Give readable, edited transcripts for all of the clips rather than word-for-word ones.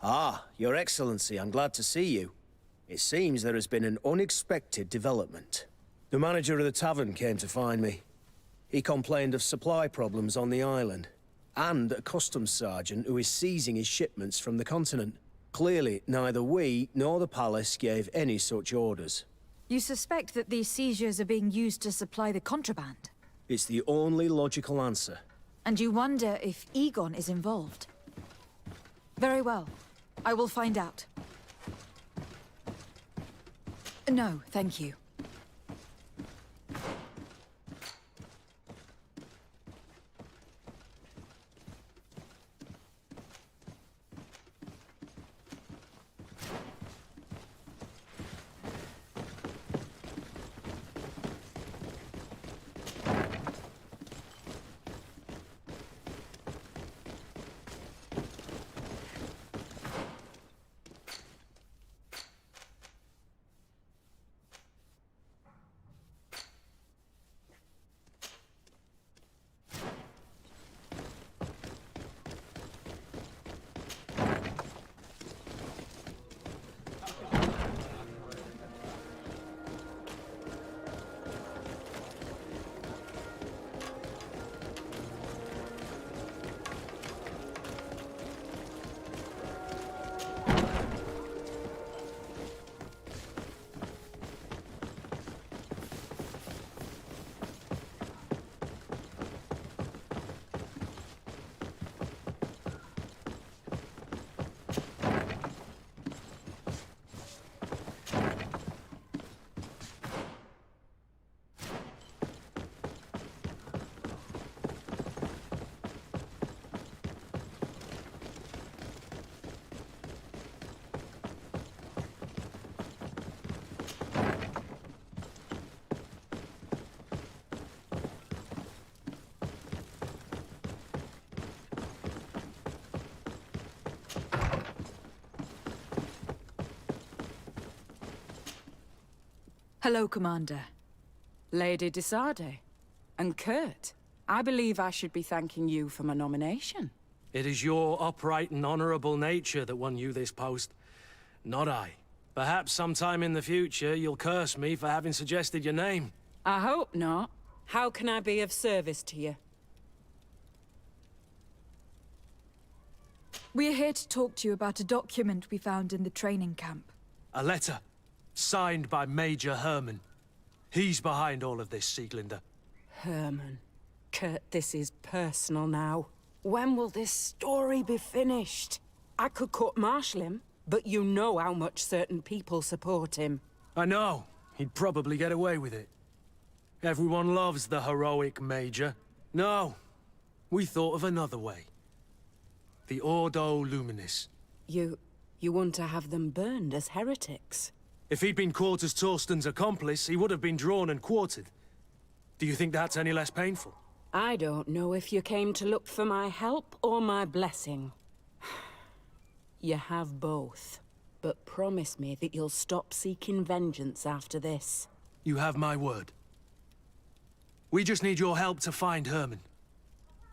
Ah, Your Excellency, I'm glad to see you. It seems there has been an unexpected development. The manager of the tavern came to find me. He complained of supply problems on the island, and a customs sergeant who is seizing his shipments from the continent. Clearly, neither we nor the palace gave any such orders. You suspect that these seizures are being used to supply the contraband? It's the only logical answer. And you wonder if Egon is involved? Very well. I will find out. No, thank you. Hello, Commander. Lady Desade. And Kurt, I believe I should be thanking you for my nomination. It is your upright and honorable nature that won you this post, not I. Perhaps sometime in the future you'll curse me for having suggested your name. I hope not. How can I be of service to you? We're here to talk to you about a document we found in the training camp. A letter, signed by Major Herman. He's behind all of this, Sieglinder. Herman. Kurt, this is personal now. When will this story be finished? I could court-martial him, but you know how much certain people support him. I know. He'd probably get away with it. Everyone loves the heroic Major. No, we thought of another way. The Ordo Luminis. You want to have them burned as heretics? If he'd been caught as Torsten's accomplice, he would have been drawn and quartered. Do you think that's any less painful? I don't know if you came to look for my help or my blessing. You have both. But promise me that you'll stop seeking vengeance after this. You have my word. We just need your help to find Herman.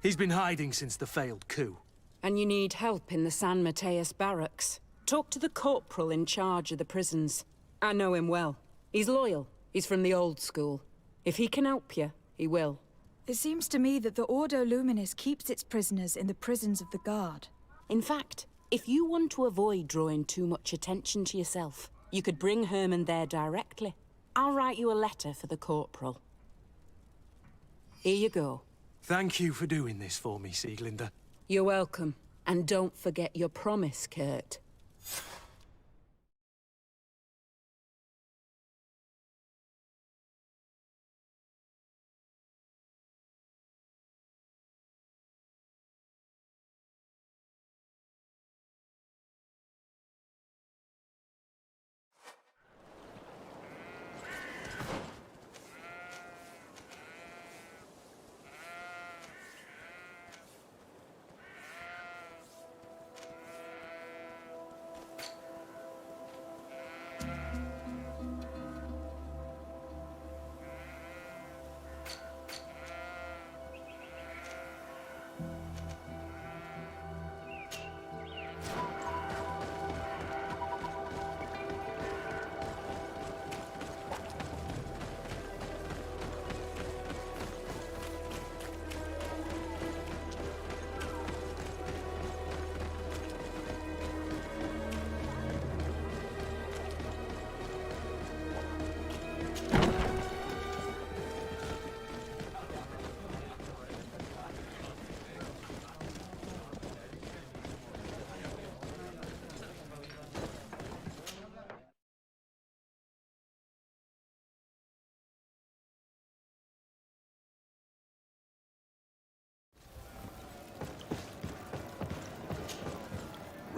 He's been hiding since the failed coup. And you need help in the San Mateus barracks. Talk to the corporal in charge of the prisons. I know him well. He's loyal. He's from the old school. If he can help you, he will. It seems to me that the Ordo Luminis keeps its prisoners in the prisons of the Guard. In fact, if you want to avoid drawing too much attention to yourself, you could bring Herman there directly. I'll write you a letter for the corporal. Here you go. Thank you for doing this for me, Sieglinder. You're welcome. And don't forget your promise, Kurt.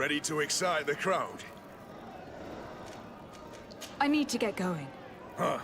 Ready to excite the crowd? I need to get going. Huh.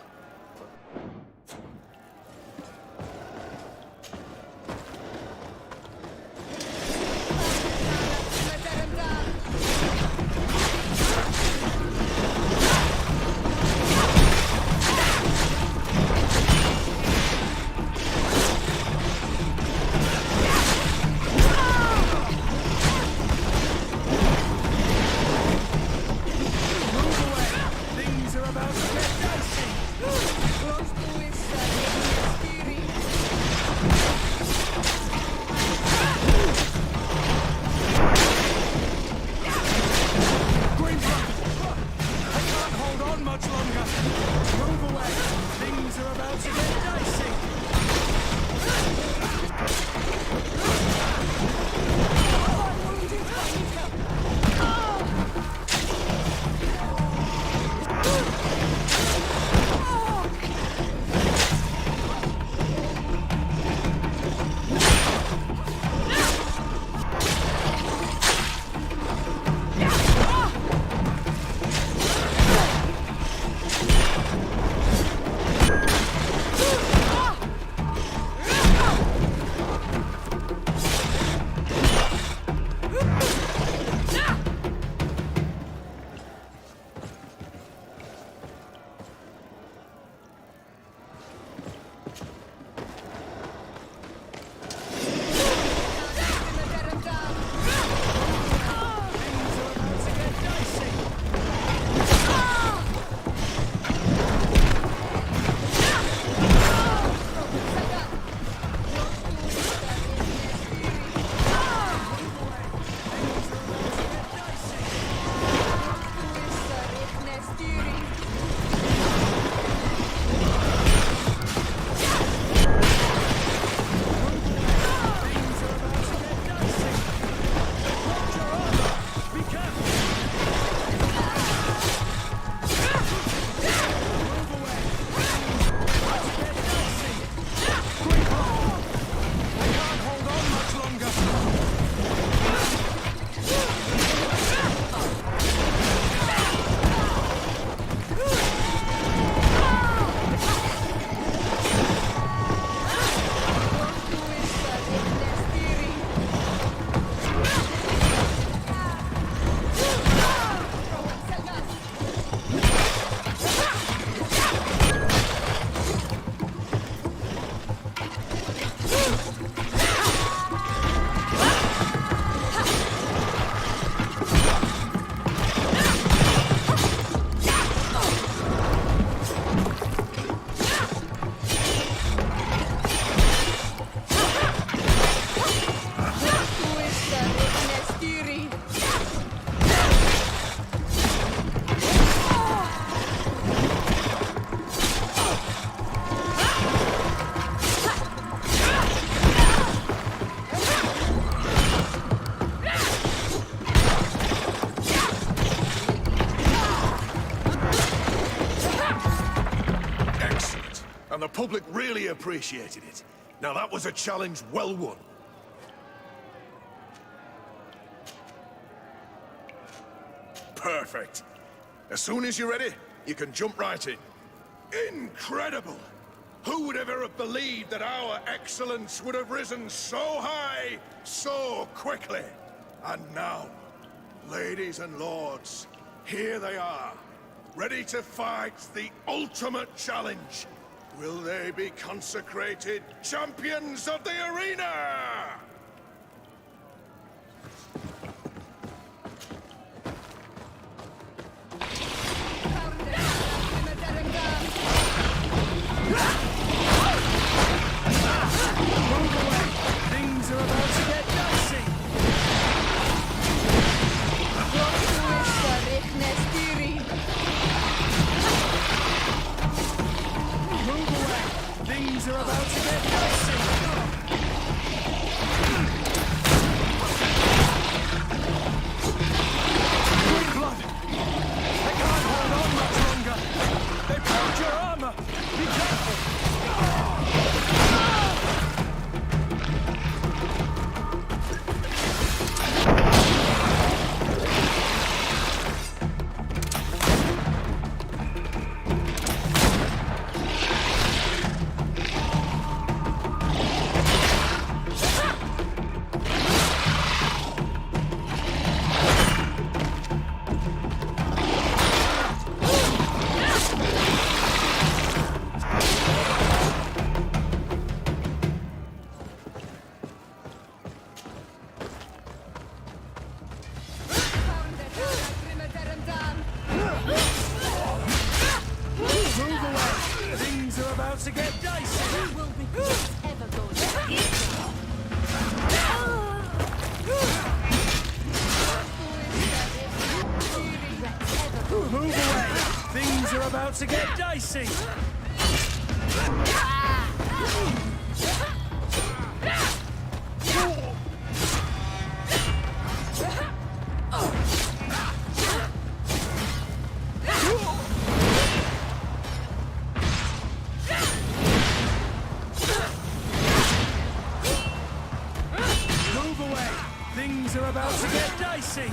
And the public really appreciated it. Now that was a challenge well won. Perfect. As soon as you're ready, you can jump right in. Incredible! Who would ever have believed that our excellence would have risen so high, so quickly? And now, ladies and lords, here they are, ready to fight the ultimate challenge. Will they be consecrated champions of the arena? Things are about to get dicey. Move away. Things are about to get dicey. Things are about to get dicey! Move away! Things are about to get dicey!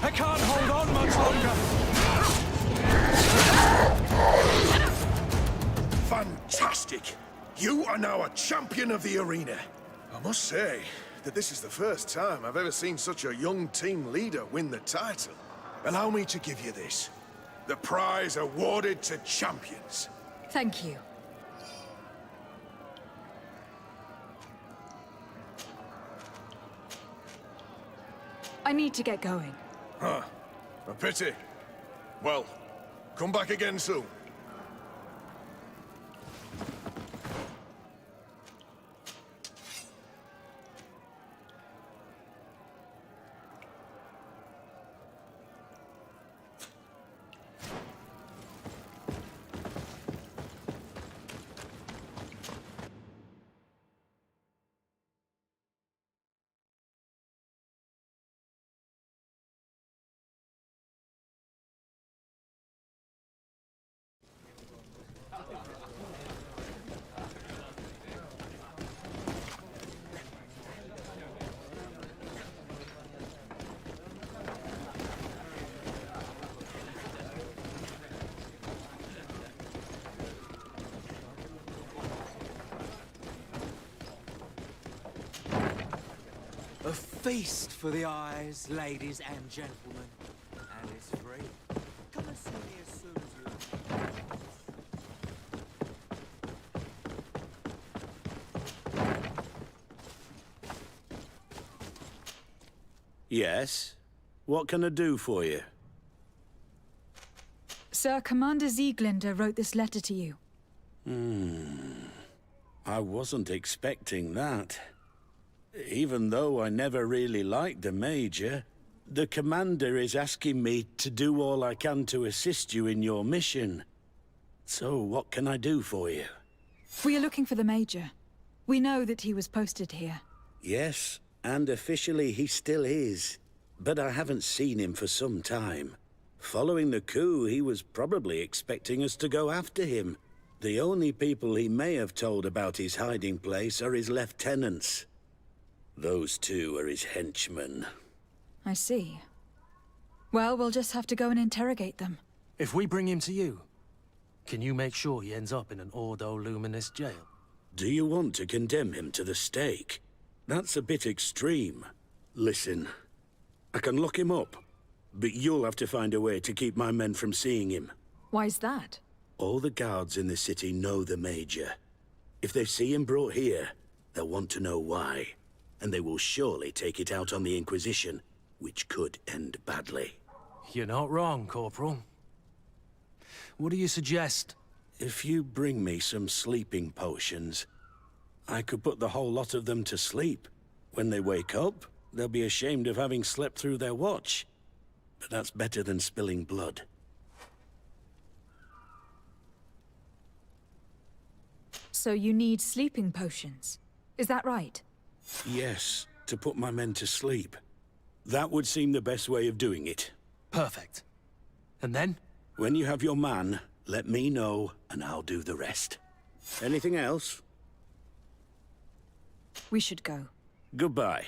I can't hold on much longer! Fantastic! You are now a champion of the arena. I must say that this is the first time I've ever seen such a young team leader win the title. Allow me to give you this. The prize awarded to champions. Thank you. I need to get going. Huh. A pity. Well, come back again soon. A feast for the eyes, ladies and gentlemen. And it's free. Come and see me as soon as you... Yes? What can I do for you? Sir, Commander Sieglinder wrote this letter to you. I wasn't expecting that. Even though I never really liked the Major, the Commander is asking me to do all I can to assist you in your mission. So, what can I do for you? We are looking for the Major. We know that he was posted here. Yes, and officially he still is. But I haven't seen him for some time. Following the coup, he was probably expecting us to go after him. The only people he may have told about his hiding place are his lieutenants. Those two are his henchmen. I see. Well, we'll just have to go and interrogate them. If we bring him to you, can you make sure he ends up in an Ordo Luminous jail? Do you want to condemn him to the stake? That's a bit extreme. Listen, I can lock him up, but you'll have to find a way to keep my men from seeing him. Why's that? All the guards in the city know the Major. If they see him brought here, they'll want to know why. and they will surely take it out on the Inquisition, which could end badly. You're not wrong, Corporal. What do you suggest? If you bring me some sleeping potions, I could put the whole lot of them to sleep. When they wake up, they'll be ashamed of having slept through their watch. But that's better than spilling blood. So you need sleeping potions. Is that right? Yes, to put my men to sleep. That would seem the best way of doing it. Perfect. And then? When you have your man, let me know, and I'll do the rest. Anything else? We should go. Goodbye.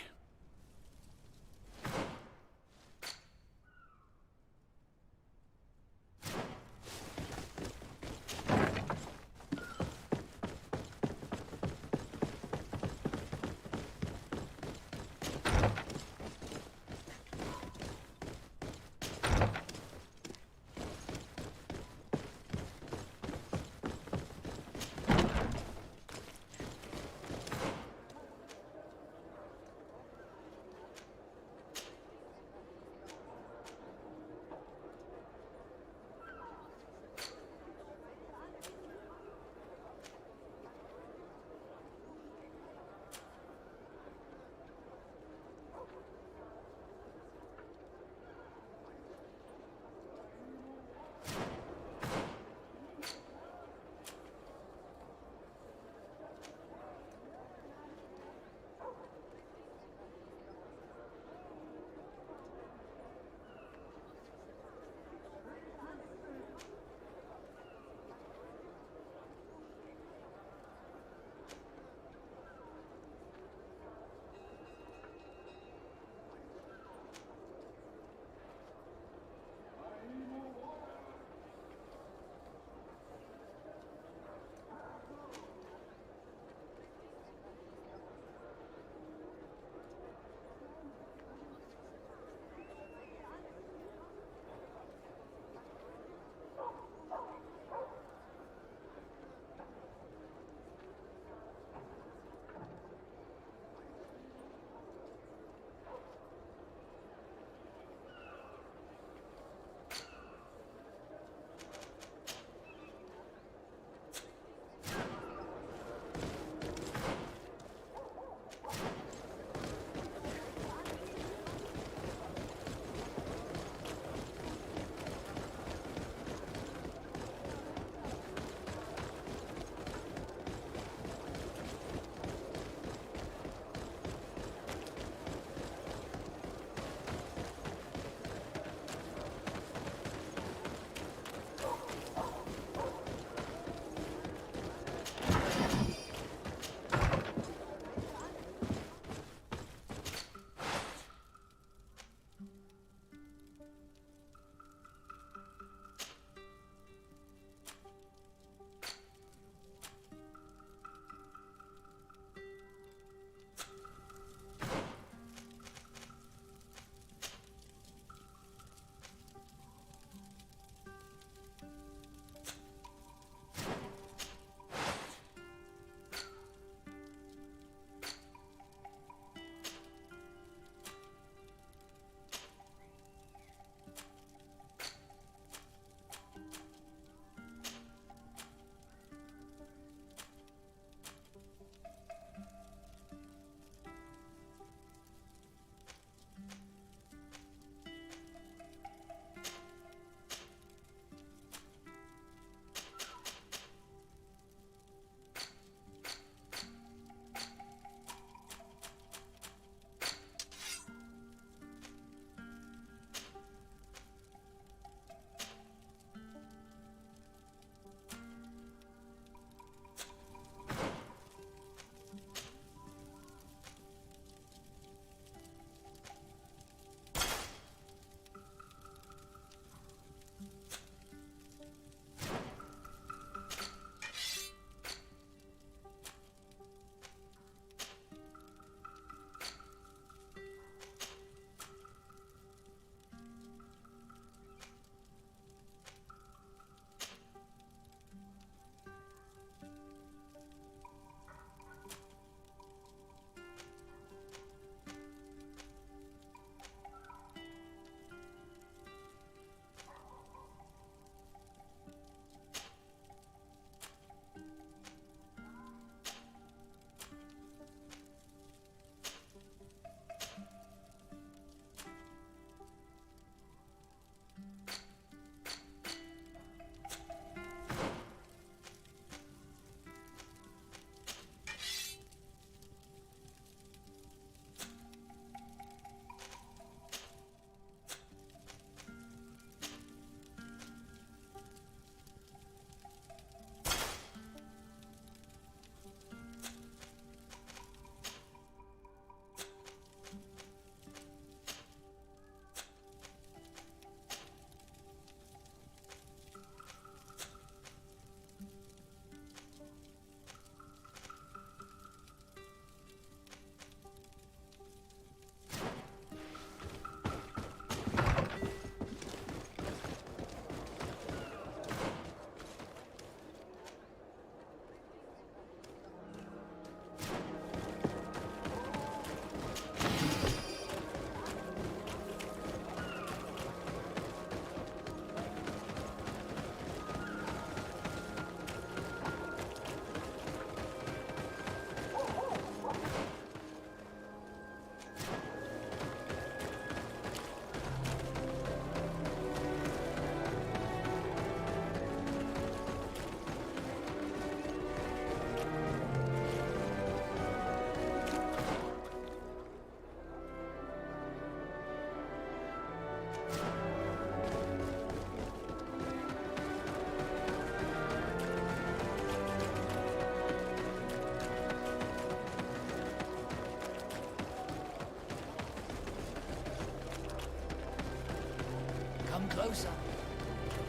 closer.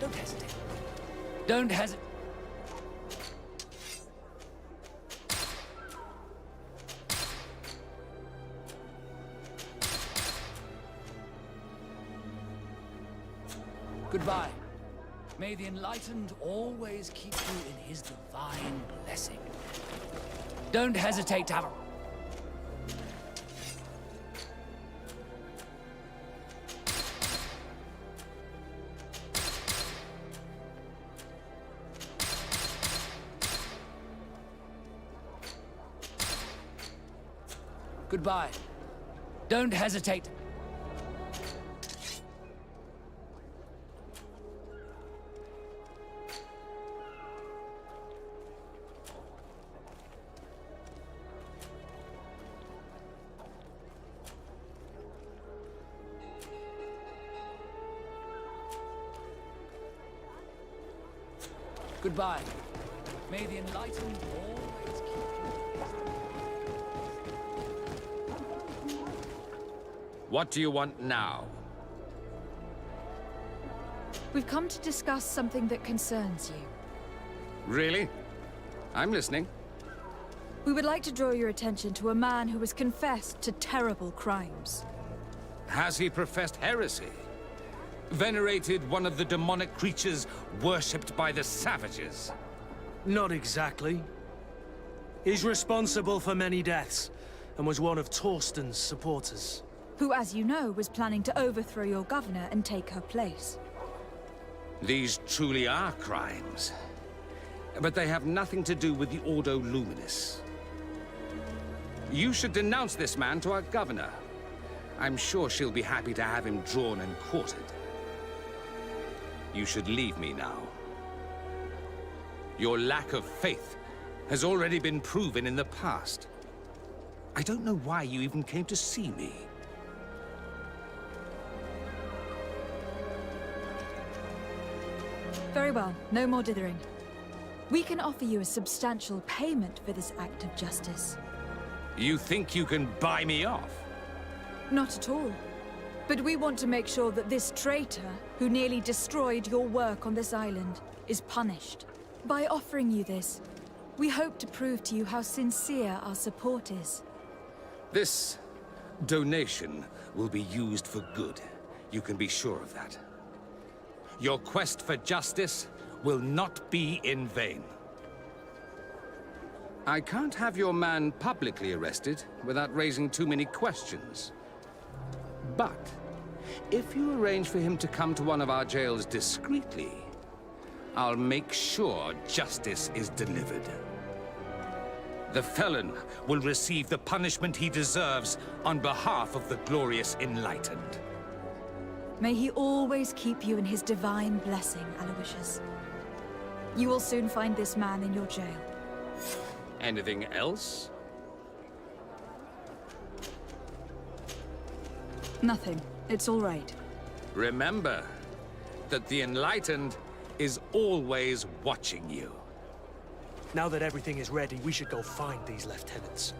Don't hesitate. Don't hesitate. Goodbye. May the Enlightened always keep you in his divine blessing. Don't hesitate to have a... Goodbye. Don't hesitate. Goodbye. May the Enlightened always keep you. What do you want now? We've come to discuss something that concerns you. Really? I'm listening. We would like to draw your attention to a man who has confessed to terrible crimes. Has he professed heresy? Venerated one of the demonic creatures worshipped by the savages? Not exactly. He's responsible for many deaths, and was one of Torsten's supporters. Who, as you know, was planning to overthrow your governor and take her place. These truly are crimes. But they have nothing to do with the Ordo Luminis. You should denounce this man to our governor. I'm sure she'll be happy to have him drawn and quartered. You should leave me now. Your lack of faith has already been proven in the past. I don't know why you even came to see me. Very well, no more dithering. We can offer you a substantial payment for this act of justice. You think you can buy me off? Not at all. But we want to make sure that this traitor, who nearly destroyed your work on this island, is punished. By offering you this, we hope to prove to you how sincere our support is. This donation will be used for good. You can be sure of that. Your quest for justice will not be in vain. I can't have your man publicly arrested without raising too many questions. But if you arrange for him to come to one of our jails discreetly, I'll make sure justice is delivered. The felon will receive the punishment he deserves on behalf of the glorious Enlightened. May he always keep you in his divine blessing, Aloysius. You will soon find this man in your jail. Anything else? Nothing. It's all right. Remember that the Enlightened is always watching you. Now that everything is ready, we should go find these lieutenants.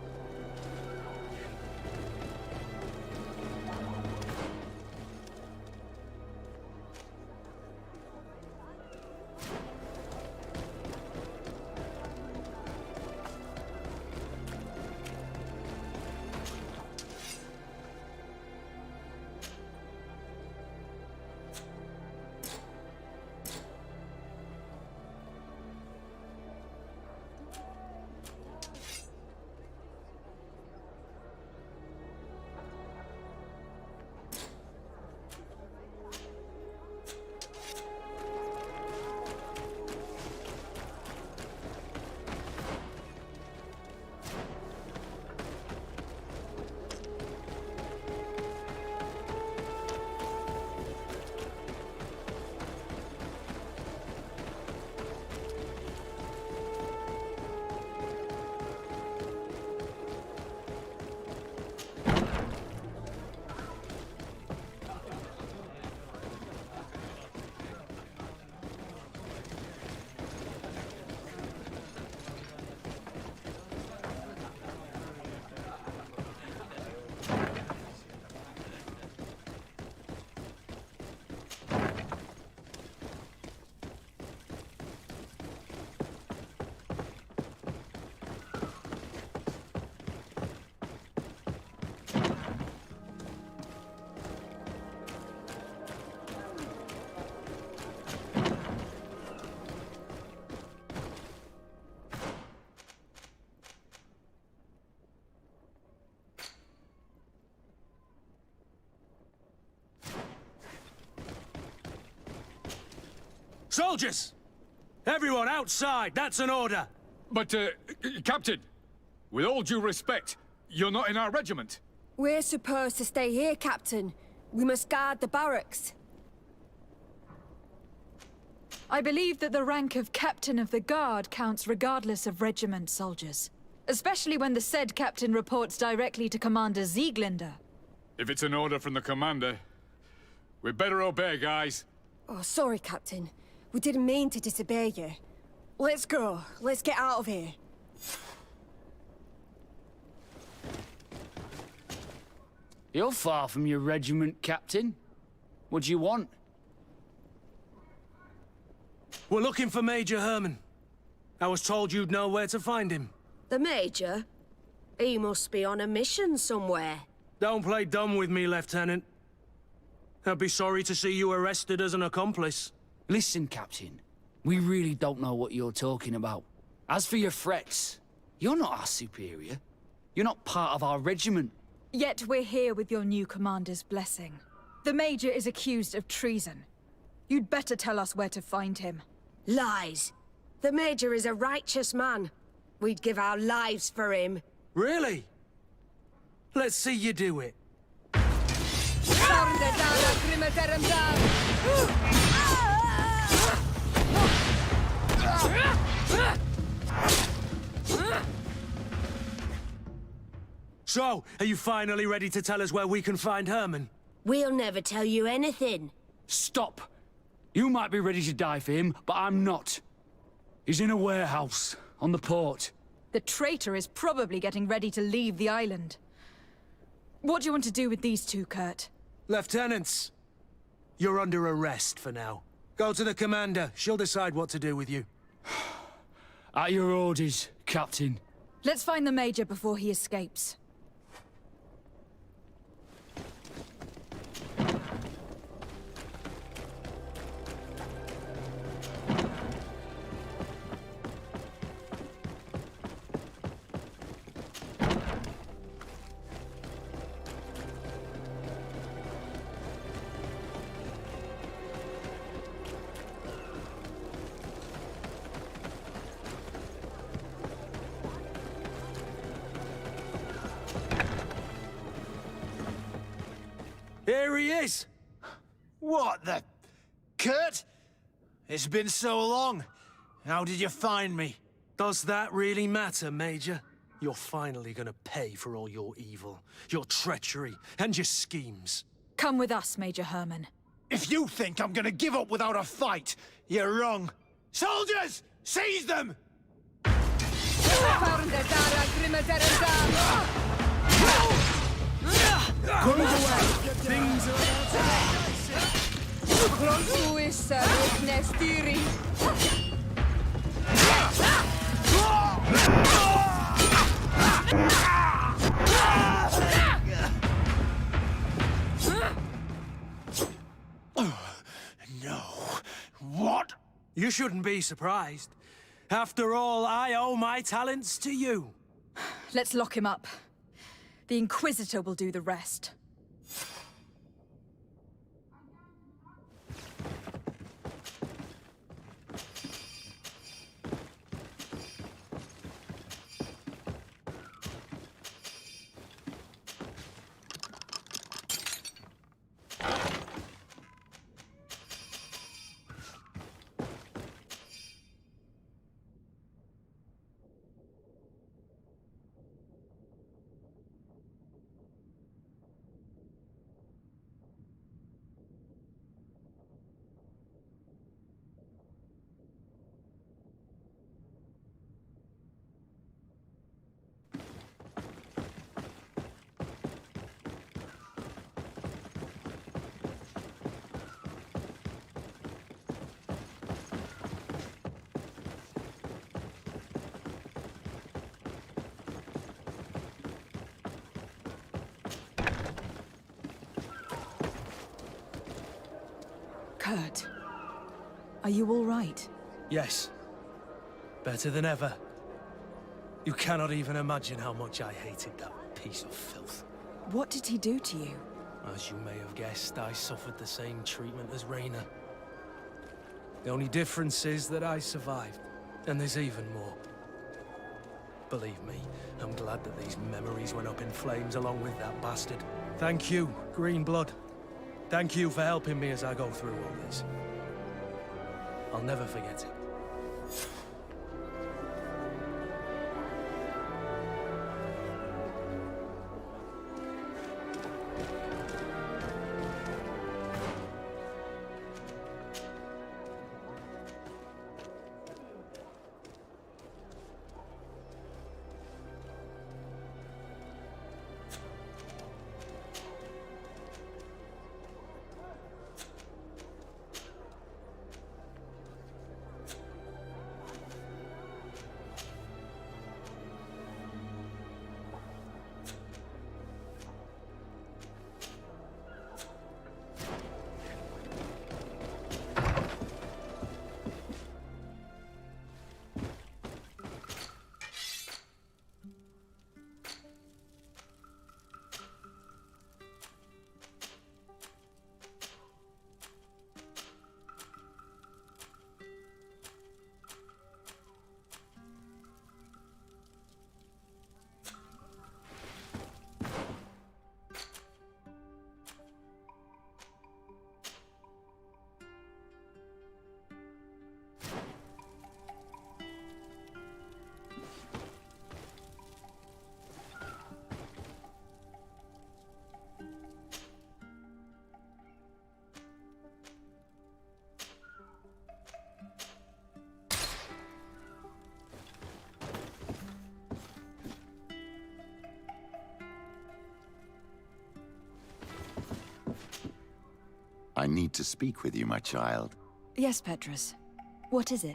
Soldiers! Everyone outside! That's an order! But, Captain, with all due respect, you're not in our regiment. We're supposed to stay here, Captain. We must guard the barracks. I believe that the rank of Captain of the Guard counts regardless of regiment, soldiers. Especially when the said captain reports directly to Commander Sieglinder. If it's an order from the commander, we'd better obey, guys. Oh, sorry, Captain. We didn't mean to disobey you. Let's go. Let's get out of here. You're far from your regiment, Captain. What do you want? We're looking for Major Herman. I was told you'd know where to find him. The Major? He must be on a mission somewhere. Don't play dumb with me, Lieutenant. I'd be sorry to see you arrested as an accomplice. Listen, Captain. We really don't know what you're talking about. As for your threats, you're not our superior. You're not part of our regiment. Yet we're here with your new commander's blessing. The Major is accused of treason. You'd better tell us where to find him. Lies. The Major is a righteous man. We'd give our lives for him. Really? Let's see you do it. So, are you finally ready to tell us where we can find Herman? We'll never tell you anything. Stop! You might be ready to die for him, but I'm not. He's in a warehouse, on the port. The traitor is probably getting ready to leave the island. What do you want to do with these two, Kurt? Lieutenants, you're under arrest for now. Go to the commander. She'll decide what to do with you. At your orders, Captain. Let's find the Major before he escapes. Here he is! What the... Kurt? It's been so long. How did you find me? Does that really matter, Major? You're finally gonna pay for all your evil, your treachery, and your schemes. Come with us, Major Herman. If you think I'm gonna give up without a fight, you're wrong. Soldiers! Seize them! Go away! Things are No. What? You shouldn't be surprised. After all, I owe my talents to you. Let's lock him up. The Inquisitor will do the rest. Kurt, are you all right? Yes. Better than ever. You cannot even imagine how much I hated that piece of filth. What did he do to you? As you may have guessed, I suffered the same treatment as Raina. The only difference is that I survived, and there's even more. Believe me, I'm glad that these memories went up in flames along with that bastard. Thank you, Green Blood. Thank you for helping me as I go through all this. I'll never forget it. I need to speak with you, my child. Yes, Petrus. What is it?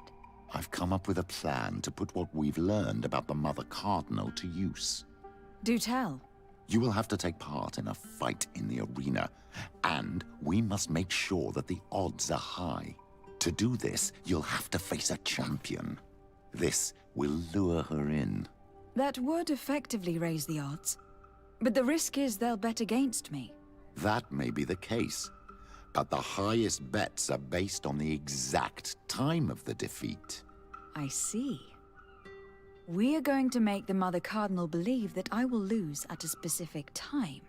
I've come up with a plan to put what we've learned about the Mother Cardinal to use. Do tell. You will have to take part in a fight in the arena, and we must make sure that the odds are high. To do this, you'll have to face a champion. This will lure her in. That would effectively raise the odds. But the risk is they'll bet against me. That may be the case, but the highest bets are based on the exact time of the defeat. I see. We are going to make the Mother Cardinal believe that I will lose at a specific time.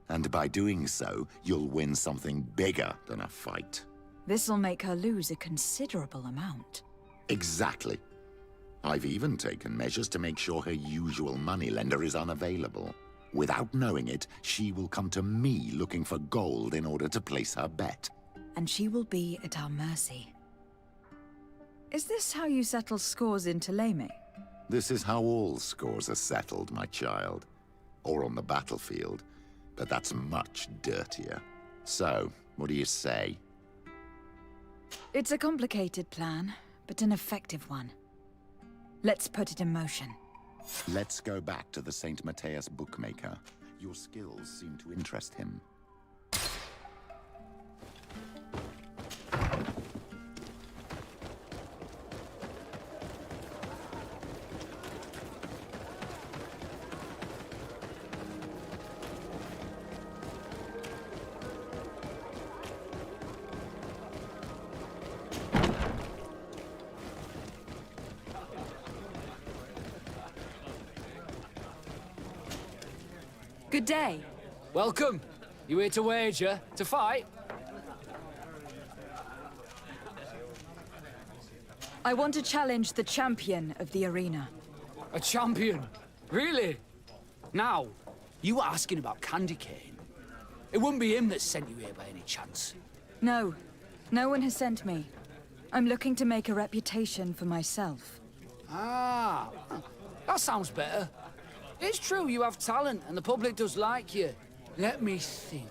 And by doing so, you'll win something bigger than a fight. This'll make her lose a considerable amount. Exactly. I've even taken measures to make sure her usual moneylender is unavailable. Without knowing it, she will come to me looking for gold in order to place her bet. And she will be at our mercy. Is this how you settle scores in Thélème? This is how all scores are settled, my child. Or on the battlefield. But that's much dirtier. So, what do you say? It's a complicated plan, but an effective one. Let's put it in motion. Let's go back to the St. Matthias bookmaker. Your skills seem to interest him. Good day. Welcome. You here to wager? To fight? I want to challenge the champion of the arena. A champion? Really? Now, you were asking about Candy Cane. It wouldn't be him that sent you here by any chance. No. No one has sent me. I'm looking to make a reputation for myself. Ah, that sounds better. It's true, you have talent, and the public does like you. Let me think.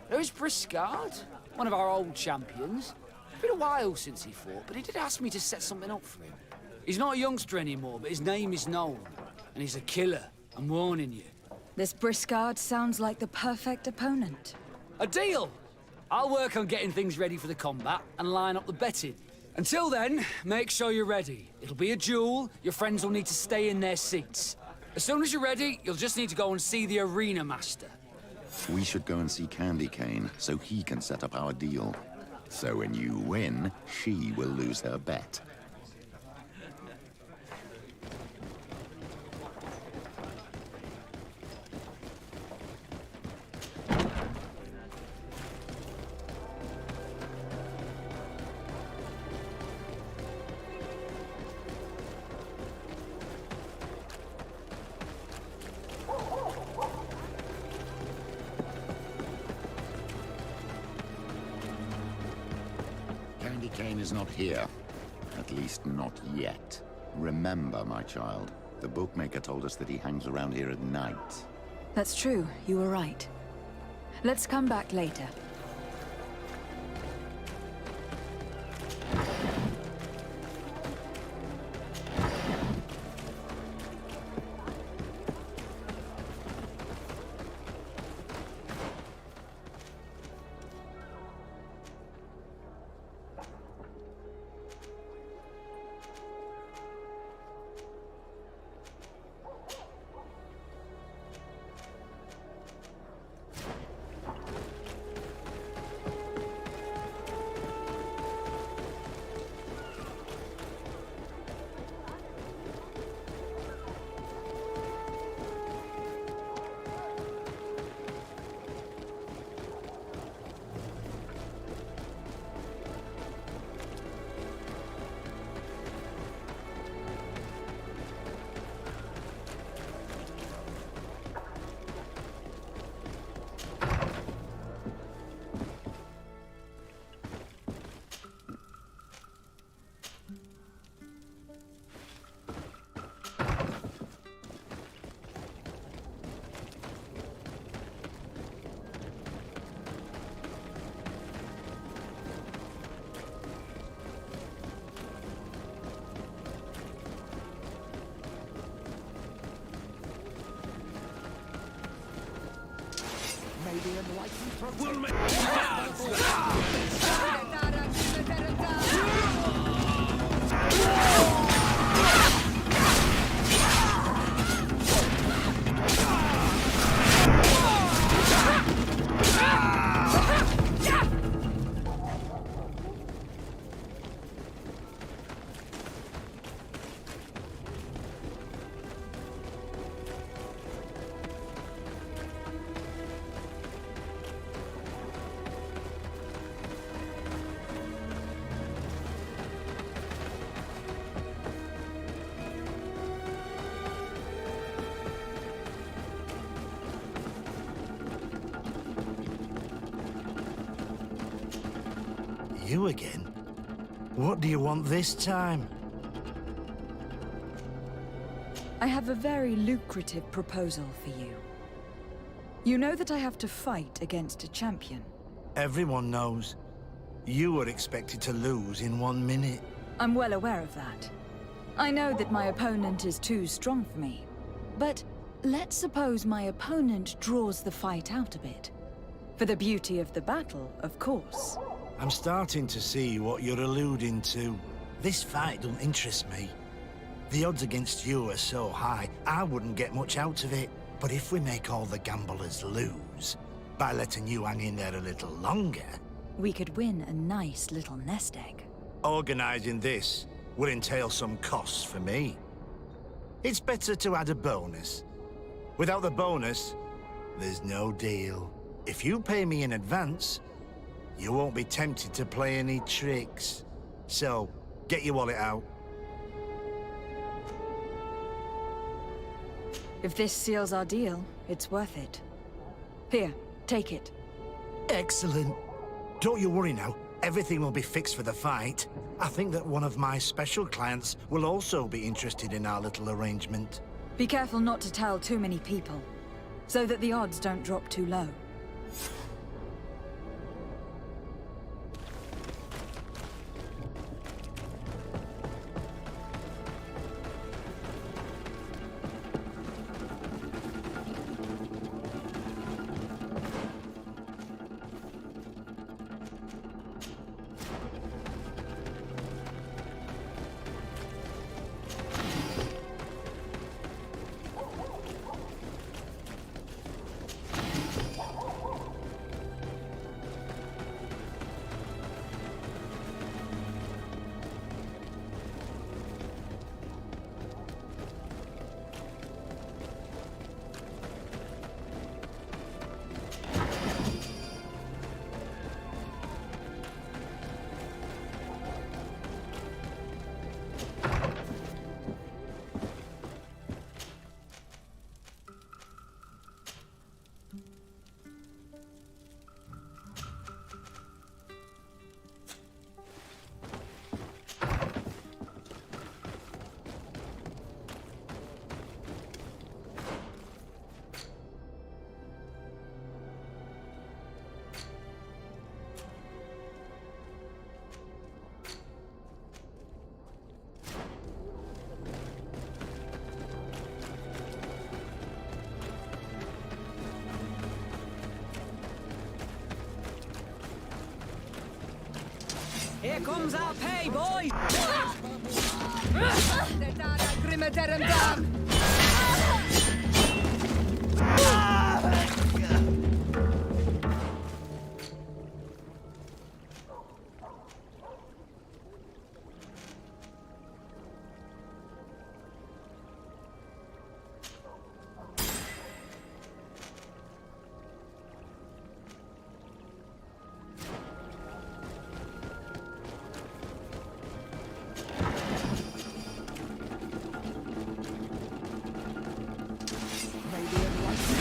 There's Briscard, one of our old champions. It's been a while since he fought, but he did ask me to set something up for him. He's not a youngster anymore, but his name is known. And he's a killer, I'm warning you. This Briscard sounds like the perfect opponent. A deal! I'll work on getting things ready for the combat and line up the betting. Until then, make sure you're ready. It'll be a duel. Your friends will need to stay in their seats. As soon as you're ready, you'll just need to go and see the arena master. We should go and see Candy Cane so he can set up our deal. So when you win, she will lose her bet. Candy Cane is not here. At least not yet. Remember, my child, the bookmaker told us that he hangs around here at night. That's true, you were right. Let's come back later. You again? What do you want this time? I have a very lucrative proposal for you. You know that I have to fight against a champion. Everyone knows. You were expected to lose in 1 minute. I'm well aware of that. I know that my opponent is too strong for me. But let's suppose my opponent draws the fight out a bit. For the beauty of the battle, of course. I'm starting to see what you're alluding to. This fight don't interest me. The odds against you are so high, I wouldn't get much out of it. But if we make all the gamblers lose, by letting you hang in there a little longer... We could win a nice little nest egg. Organising this will entail some costs for me. It's better to add a bonus. Without the bonus, there's no deal. If you pay me in advance, you won't be tempted to play any tricks. So, get your wallet out. If this seals our deal, it's worth it. Here, take it. Excellent. Don't you worry now. Everything will be fixed for the fight. I think that one of my special clients will also be interested in our little arrangement. Be careful not to tell too many people, so that the odds don't drop too low. Here comes our pay, boys!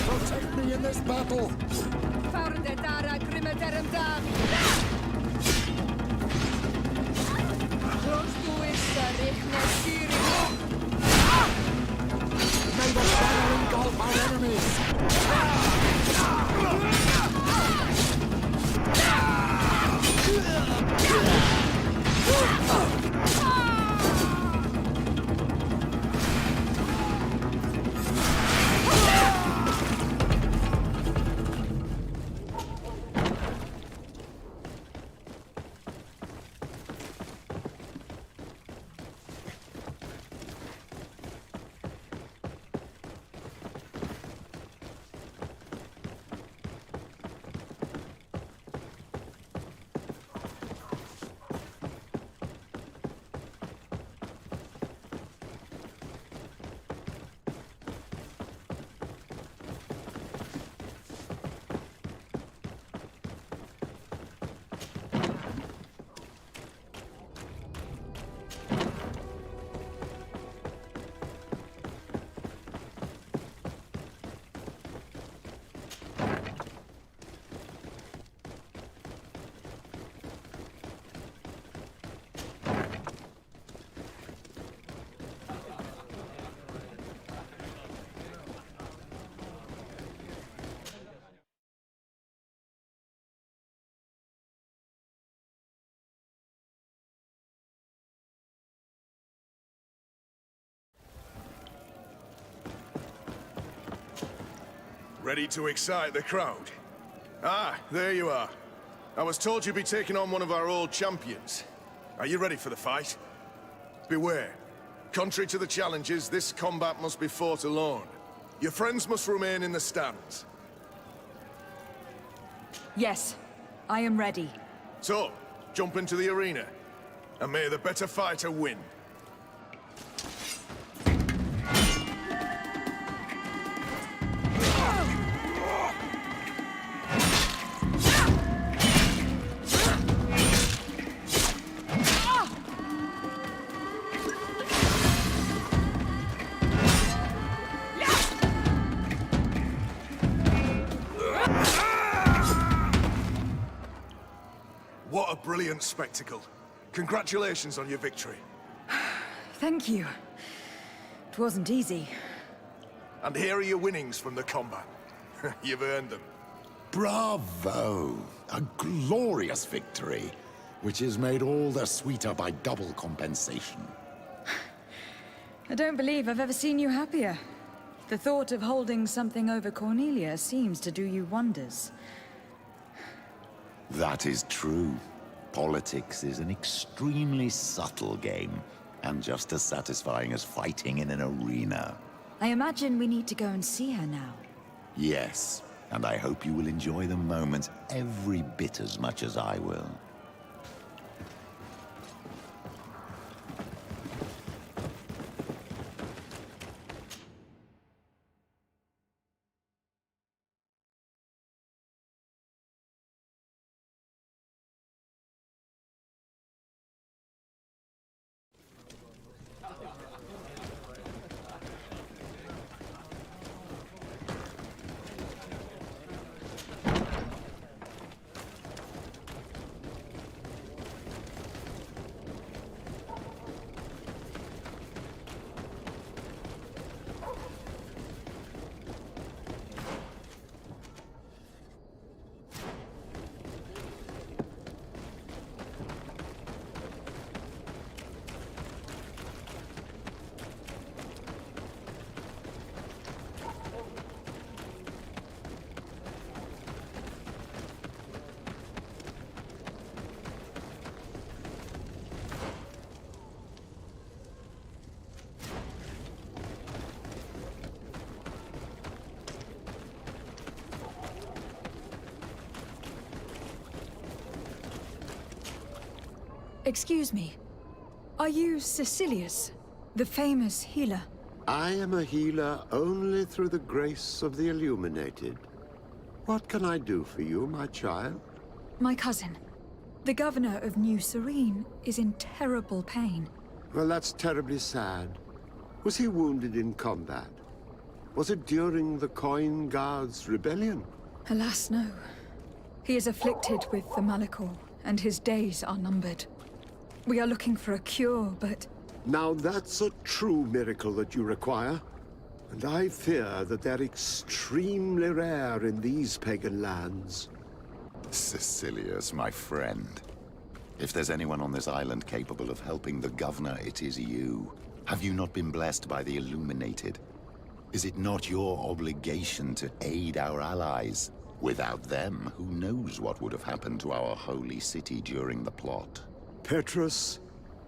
Protect me in this battle! May the battle engulf our enemies! Ready to excite the crowd? Ah, there you are. I was told you'd be taking on one of our old champions. Are you ready for the fight? Beware. Contrary to the challenges, this combat must be fought alone. Your friends must remain in the stands. Yes, I am ready. So, jump into the arena, and may the better fighter win. What a brilliant spectacle. Congratulations on your victory. Thank you. It wasn't easy. And here are your winnings from the combat. You've earned them. Bravo! A glorious victory, which is made all the sweeter by double compensation. I don't believe I've ever seen you happier. The thought of holding something over Cornelia seems to do you wonders. That is true. Politics is an extremely subtle game, and just as satisfying as fighting in an arena. I imagine we need to go and see her now. Yes, and I hope you will enjoy the moment every bit as much as I will. Excuse me. Are you Cecilius, the famous healer? I am a healer only through the grace of the illuminated. What can I do for you, my child? My cousin. The governor of New Serene is in terrible pain. Well, that's terribly sad. Was he wounded in combat? Was it during the Coin Guards' rebellion? Alas, no. He is afflicted with the Malachor, and his days are numbered. We are looking for a cure, but... Now that's a true miracle that you require. And I fear that they're extremely rare in these pagan lands. Cecilius, my friend. If there's anyone on this island capable of helping the governor, it is you. Have you not been blessed by the Illuminated? Is it not your obligation to aid our allies? Without them, who knows what would have happened to our holy city during the plot? Petrus,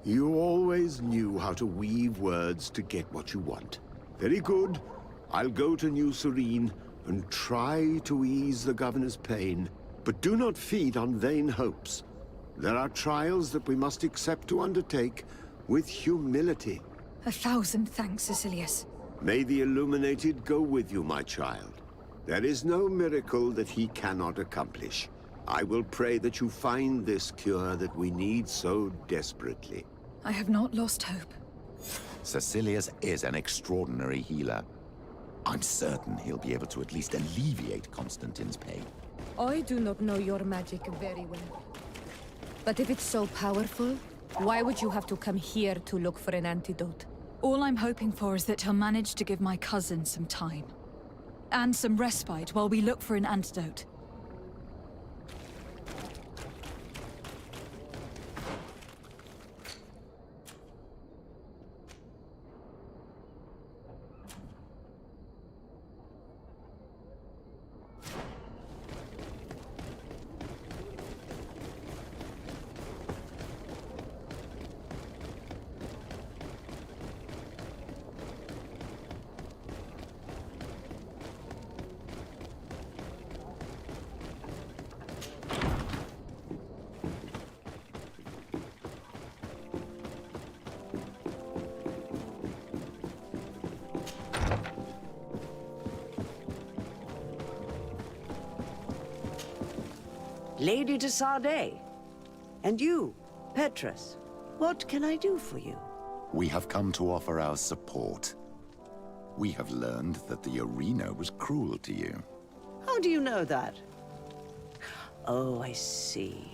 you always knew how to weave words to get what you want. Very good. I'll go to New Serene and try to ease the governor's pain. But do not feed on vain hopes. There are trials that we must accept to undertake with humility. 1,000 thanks, Cecilius. May the Illuminated go with you, my child. There is no miracle that he cannot accomplish. I will pray that you find this cure that we need so desperately. I have not lost hope. Cecilius is an extraordinary healer. I'm certain he'll be able to at least alleviate Constantine's pain. I do not know your magic very well. But if it's so powerful, why would you have to come here to look for an antidote? All I'm hoping for is that he'll manage to give my cousin some time. And some respite while we look for an antidote. Lady de Sardet. And you, Petrus. What can I do for you? We have come to offer our support. We have learned that the arena was cruel to you. How do you know that? Oh, I see.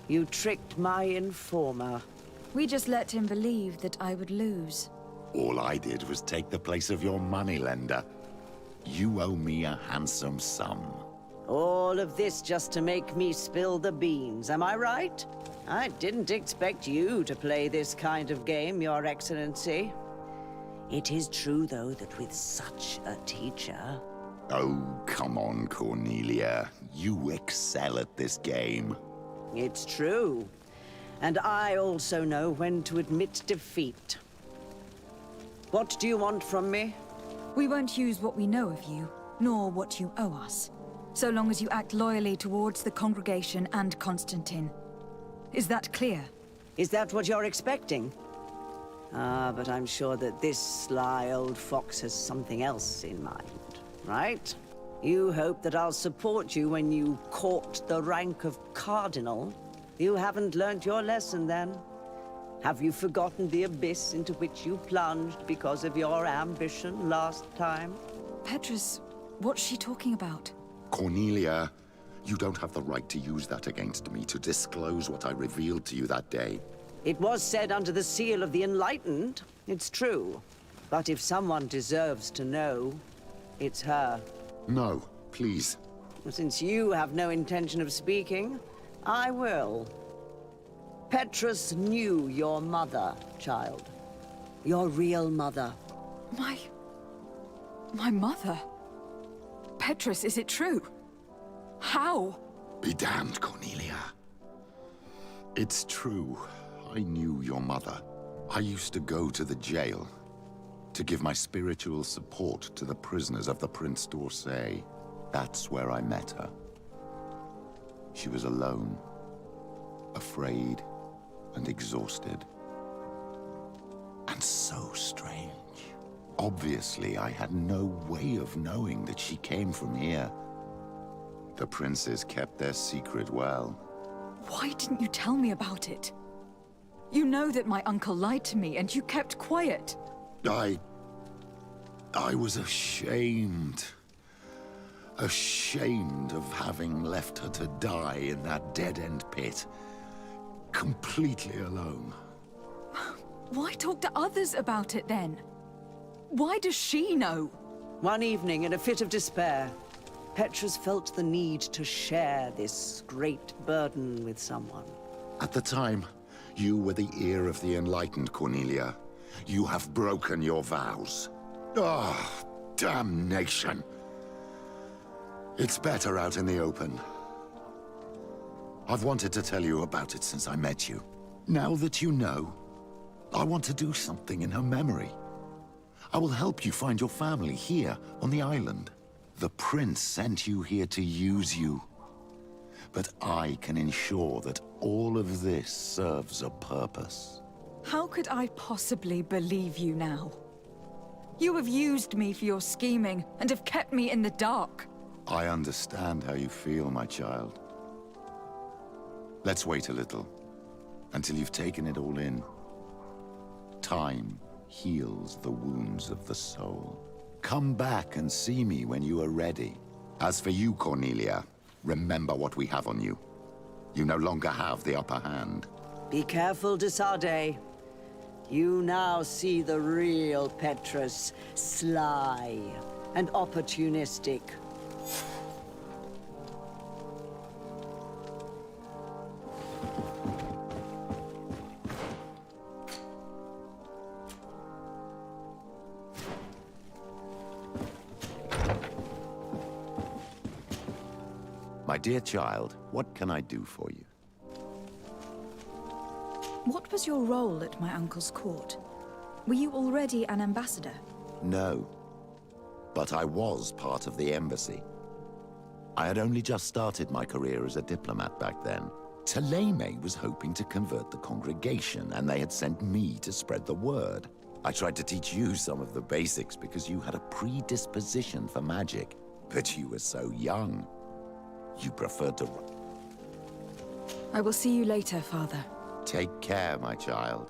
You tricked my informer. We just let him believe that I would lose. All I did was take the place of your moneylender. You owe me a handsome sum. All of this just to make me spill the beans, am I right? I didn't expect you to play this kind of game, Your Excellency. It is true, though, that with such a teacher... Oh, come on, Cornelia. You excel at this game. It's true. And I also know when to admit defeat. What do you want from me? We won't use what we know of you, nor what you owe us. So long as you act loyally towards the congregation and Constantine. Is that clear? Is that what you're expecting? But I'm sure that this sly old fox has something else in mind, right? You hope that I'll support you when you court the rank of cardinal. You haven't learnt your lesson, then? Have you forgotten the abyss into which you plunged because of your ambition last time? Petrus, what's she talking about? Cornelia, you don't have the right to use that against me, to disclose what I revealed to you that day. It was said under the seal of the Enlightened. It's true. But if someone deserves to know, it's her. No, please. Since you have no intention of speaking, I will. Petrus knew your mother, child. Your real mother. My mother? Petrus, is it true? How? Be damned, Cornelia. It's true. I knew your mother. I used to go to the jail to give my spiritual support to the prisoners of the Prince d'Orsay. That's where I met her. She was alone, afraid, and exhausted. And so strange. Obviously, I had no way of knowing that she came from here. The princes kept their secret well. Why didn't you tell me about it? You know that my uncle lied to me, and you kept quiet. I was ashamed. Ashamed of having left her to die in that dead-end pit. Completely alone. Why talk to others about it then? Why does she know? One evening, in a fit of despair, Petrus felt the need to share this great burden with someone. At the time, you were the ear of the enlightened, Cornelia. You have broken your vows. Ah, damnation! It's better out in the open. I've wanted to tell you about it since I met you. Now that you know, I want to do something in her memory. I will help you find your family here on the island. The prince sent you here to use you. But I can ensure that all of this serves a purpose. How could I possibly believe you now? You have used me for your scheming and have kept me in the dark. I understand how you feel, my child. Let's wait a little, until you've taken it all in. Time heals the wounds of the soul. Come back and see me when you are ready. As for you, Cornelia, remember what we have on you. You no longer have the upper hand. Be careful, de Sardet. You now see the real Petrus, sly and opportunistic. My dear child, what can I do for you? What was your role at my uncle's court? Were you already an ambassador? No. But I was part of the embassy. I had only just started my career as a diplomat back then. Teleme was hoping to convert the congregation, and they had sent me to spread the word. I tried to teach you some of the basics because you had a predisposition for magic. But you were so young. You preferred to... I will see you later, Father. Take care, my child.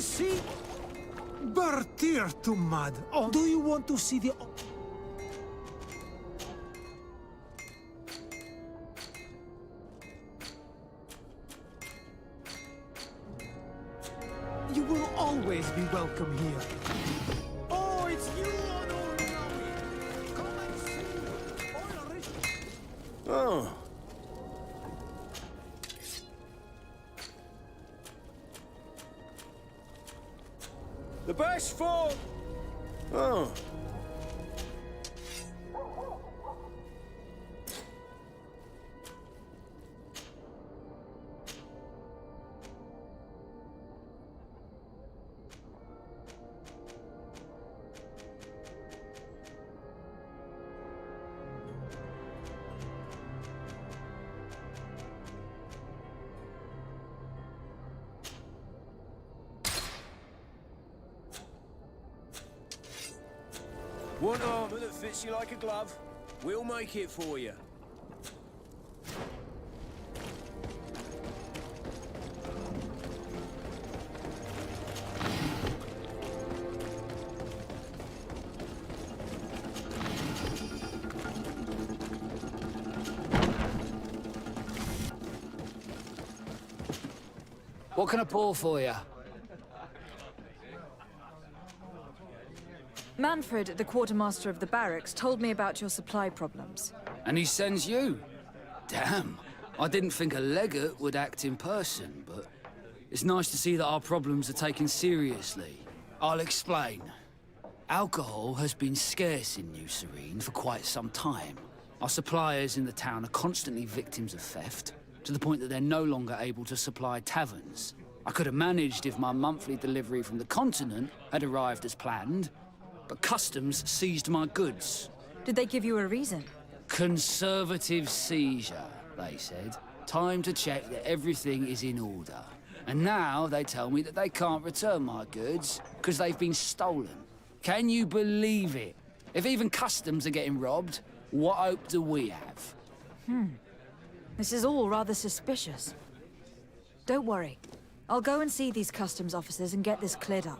see? Bertir to mud. Oh, do you want to see the... You will always be welcome here. Oh, it's you on Ornawi. Come and see. Oh. The best for... Oh. Want armor that fits you like a glove? We'll make it for you. What can I pour for you? Manfred, the quartermaster of the barracks, told me about your supply problems. And he sends you? Damn. I didn't think a legate would act in person, but it's nice to see that our problems are taken seriously. I'll explain. Alcohol has been scarce in New Serene for quite some time. Our suppliers in the town are constantly victims of theft, to the point that they're no longer able to supply taverns. I could have managed if my monthly delivery from the continent had arrived as planned, but customs seized my goods. Did they give you a reason? Conservative seizure, they said. Time to check that everything is in order. And now they tell me that they can't return my goods because they've been stolen. Can you believe it? If even customs are getting robbed, what hope do we have? This is all rather suspicious. Don't worry. I'll go and see these customs officers and get this cleared up.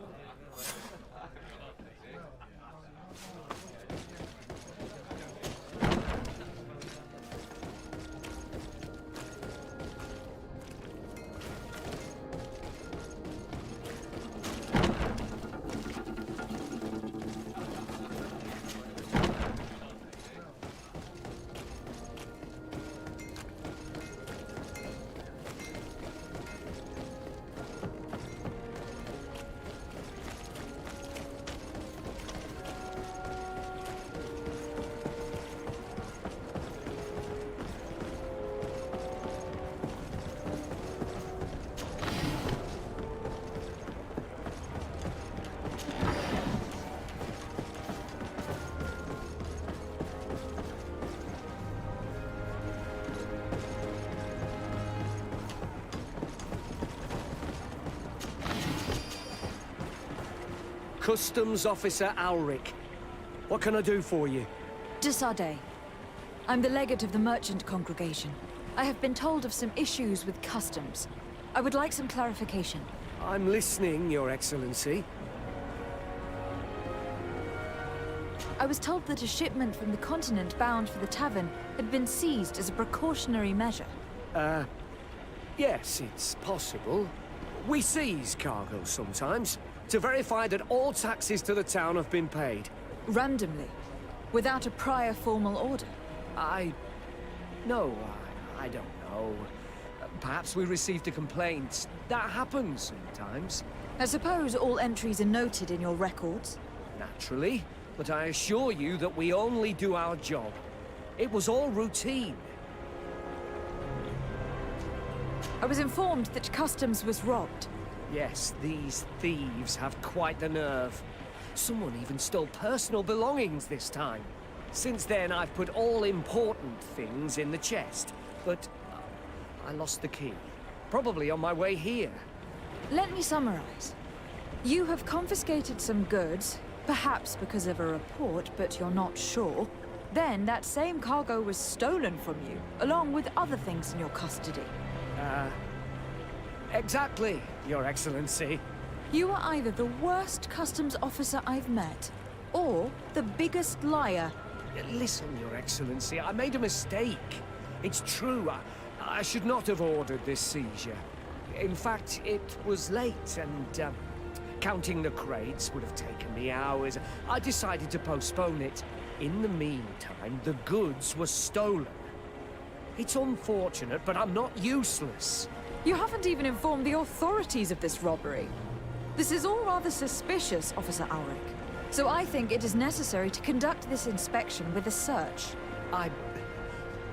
Customs Officer Alric. What can I do for you? Desade. I'm the legate of the merchant congregation. I have been told of some issues with customs. I would like some clarification. I'm listening, Your Excellency. I was told that a shipment from the continent bound for the tavern had been seized as a precautionary measure. Yes, it's possible. We seize cargo sometimes, to verify that all taxes to the town have been paid. Randomly, without a prior formal order. No, I don't know. Perhaps we received a complaint. That happens sometimes. I suppose all entries are noted in your records? Naturally, but I assure you that we only do our job. It was all routine. I was informed that customs was robbed. Yes, these thieves have quite the nerve. Someone even stole personal belongings this time. Since then, I've put all important things in the chest, but I lost the key. Probably on my way here. Let me summarize. You have confiscated some goods, perhaps because of a report, but you're not sure. Then that same cargo was stolen from you, along with other things in your custody. Exactly, Your Excellency. You are either the worst customs officer I've met, or the biggest liar. Listen, Your Excellency, I made a mistake. It's true. I should not have ordered this seizure. In fact, it was late, and counting the crates would have taken me hours. I decided to postpone it. In the meantime, the goods were stolen. It's unfortunate, but I'm not useless. You haven't even informed the authorities of this robbery. This is all rather suspicious, Officer Ulrich. So I think it is necessary to conduct this inspection with a search.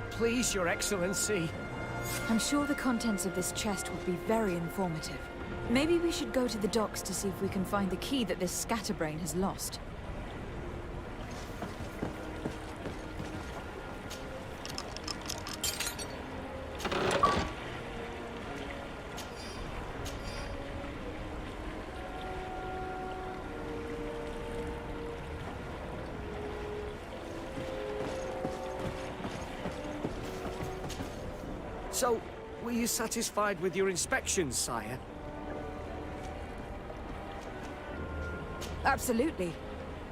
Please, Your Excellency. I'm sure the contents of this chest would be very informative. Maybe we should go to the docks to see if we can find the key that this scatterbrain has lost. So, were you satisfied with your inspection, sire? Absolutely.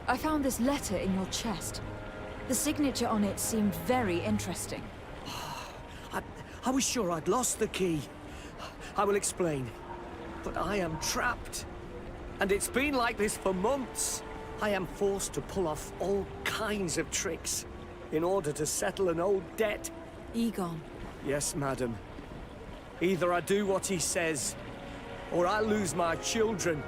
I found this letter in your chest. The signature on it seemed very interesting. I was sure I'd lost the key. I will explain. But I am trapped. And it's been like this for months. I am forced to pull off all kinds of tricks in order to settle an old debt. Egon. Yes, madam. Either I do what he says, or I lose my children.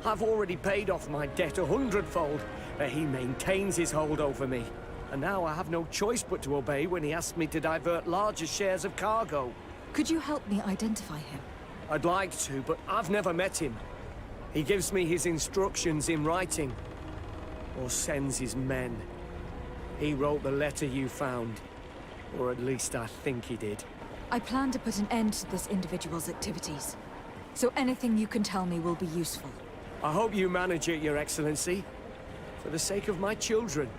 I've already paid off my debt 100-fold, but he maintains his hold over me. And now I have no choice but to obey when he asks me to divert larger shares of cargo. Could you help me identify him? I'd like to, but I've never met him. He gives me his instructions in writing, or sends his men. He wrote the letter you found. Or at least I think he did. I plan to put an end to this individual's activities. So anything you can tell me will be useful. I hope you manage it, Your Excellency. For the sake of my children.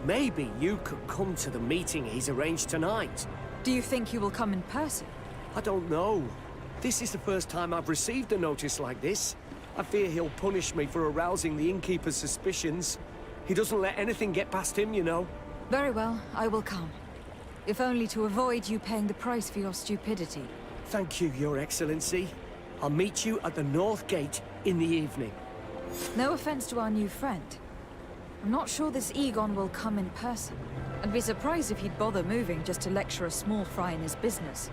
Maybe you could come to the meeting he's arranged tonight. Do you think he will come in person? I don't know. This is the first time I've received a notice like this. I fear he'll punish me for arousing the innkeeper's suspicions. He doesn't let anything get past him, you know. Very well, I will come. If only to avoid you paying the price for your stupidity. Thank you, Your Excellency. I'll meet you at the North Gate in the evening. No offense to our new friend. I'm not sure this Egon will come in person. I'd be surprised if he'd bother moving just to lecture a small fry in his business.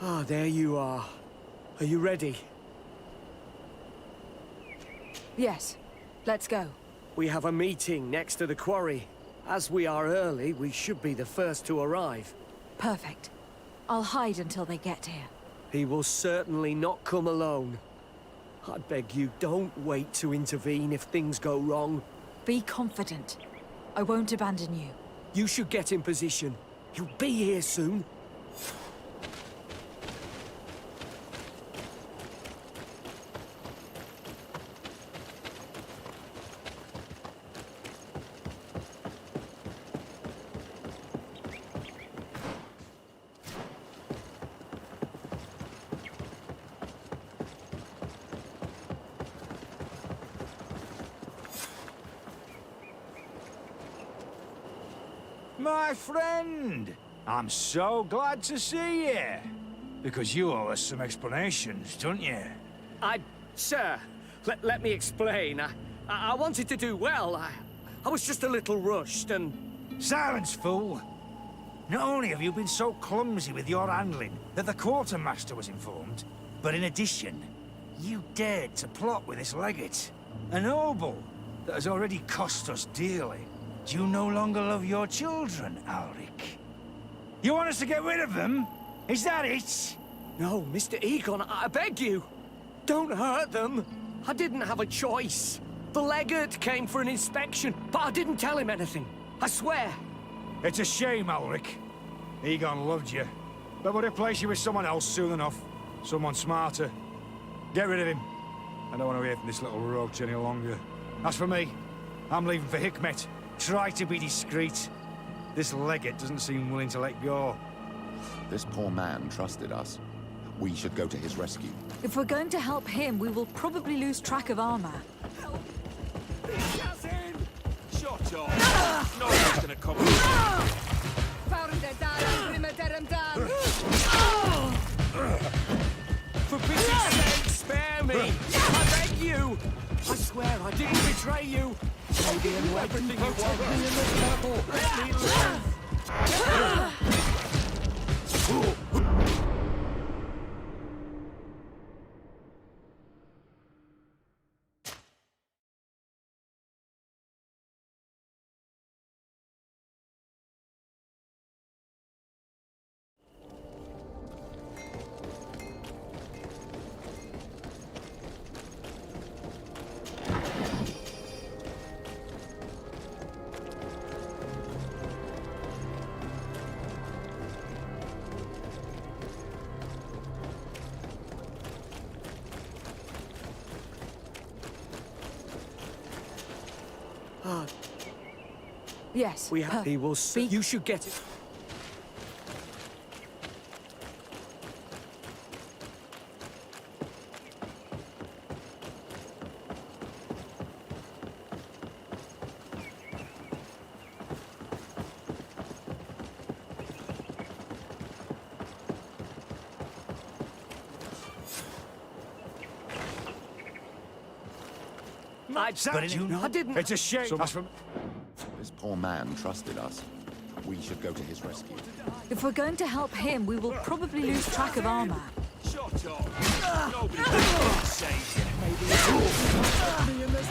Ah, there you are. Are you ready? Yes. Let's go. We have a meeting next to the quarry. As we are early, we should be the first to arrive. Perfect. I'll hide until they get here. He will certainly not come alone. I beg you, don't wait to intervene if things go wrong. Be confident. I won't abandon you. You should get in position. You'll be here soon. My friend! I'm so glad to see you. Because you owe us some explanations, don't you? Sir, let me explain. I wanted to do well. I was just a little rushed and... Silence, fool! Not only have you been so clumsy with your handling that the quartermaster was informed, but in addition, you dared to plot with this legate. A noble that has already cost us dearly. Do you no longer love your children, Alric? You want us to get rid of them? Is that it? No, Mr. Egon, I beg you. Don't hurt them. I didn't have a choice. The legate came for an inspection, but I didn't tell him anything. I swear. It's a shame, Alric. Egon loved you, but would replace you with someone else soon enough. Someone smarter. Get rid of him. I don't want to hear from this little roach any longer. As for me, I'm leaving for Hikmet. Try to be discreet. This legate doesn't seem willing to let go. This poor man trusted us. We should go to his rescue. If we're going to help him, we will probably lose track of Arma. Shut up! No one's gonna come. For pity's sake, spare me! I beg you! I swear I didn't betray you! Maybe I know everything you want me in this battle! Let me live! Yes. He will see. You should get it. I didn't. It's a shame. This poor man trusted us. We should go to his rescue. If we're going to help him, we will probably lose track of Arma. Shut up! Nobody can save you. Maybe it's me in this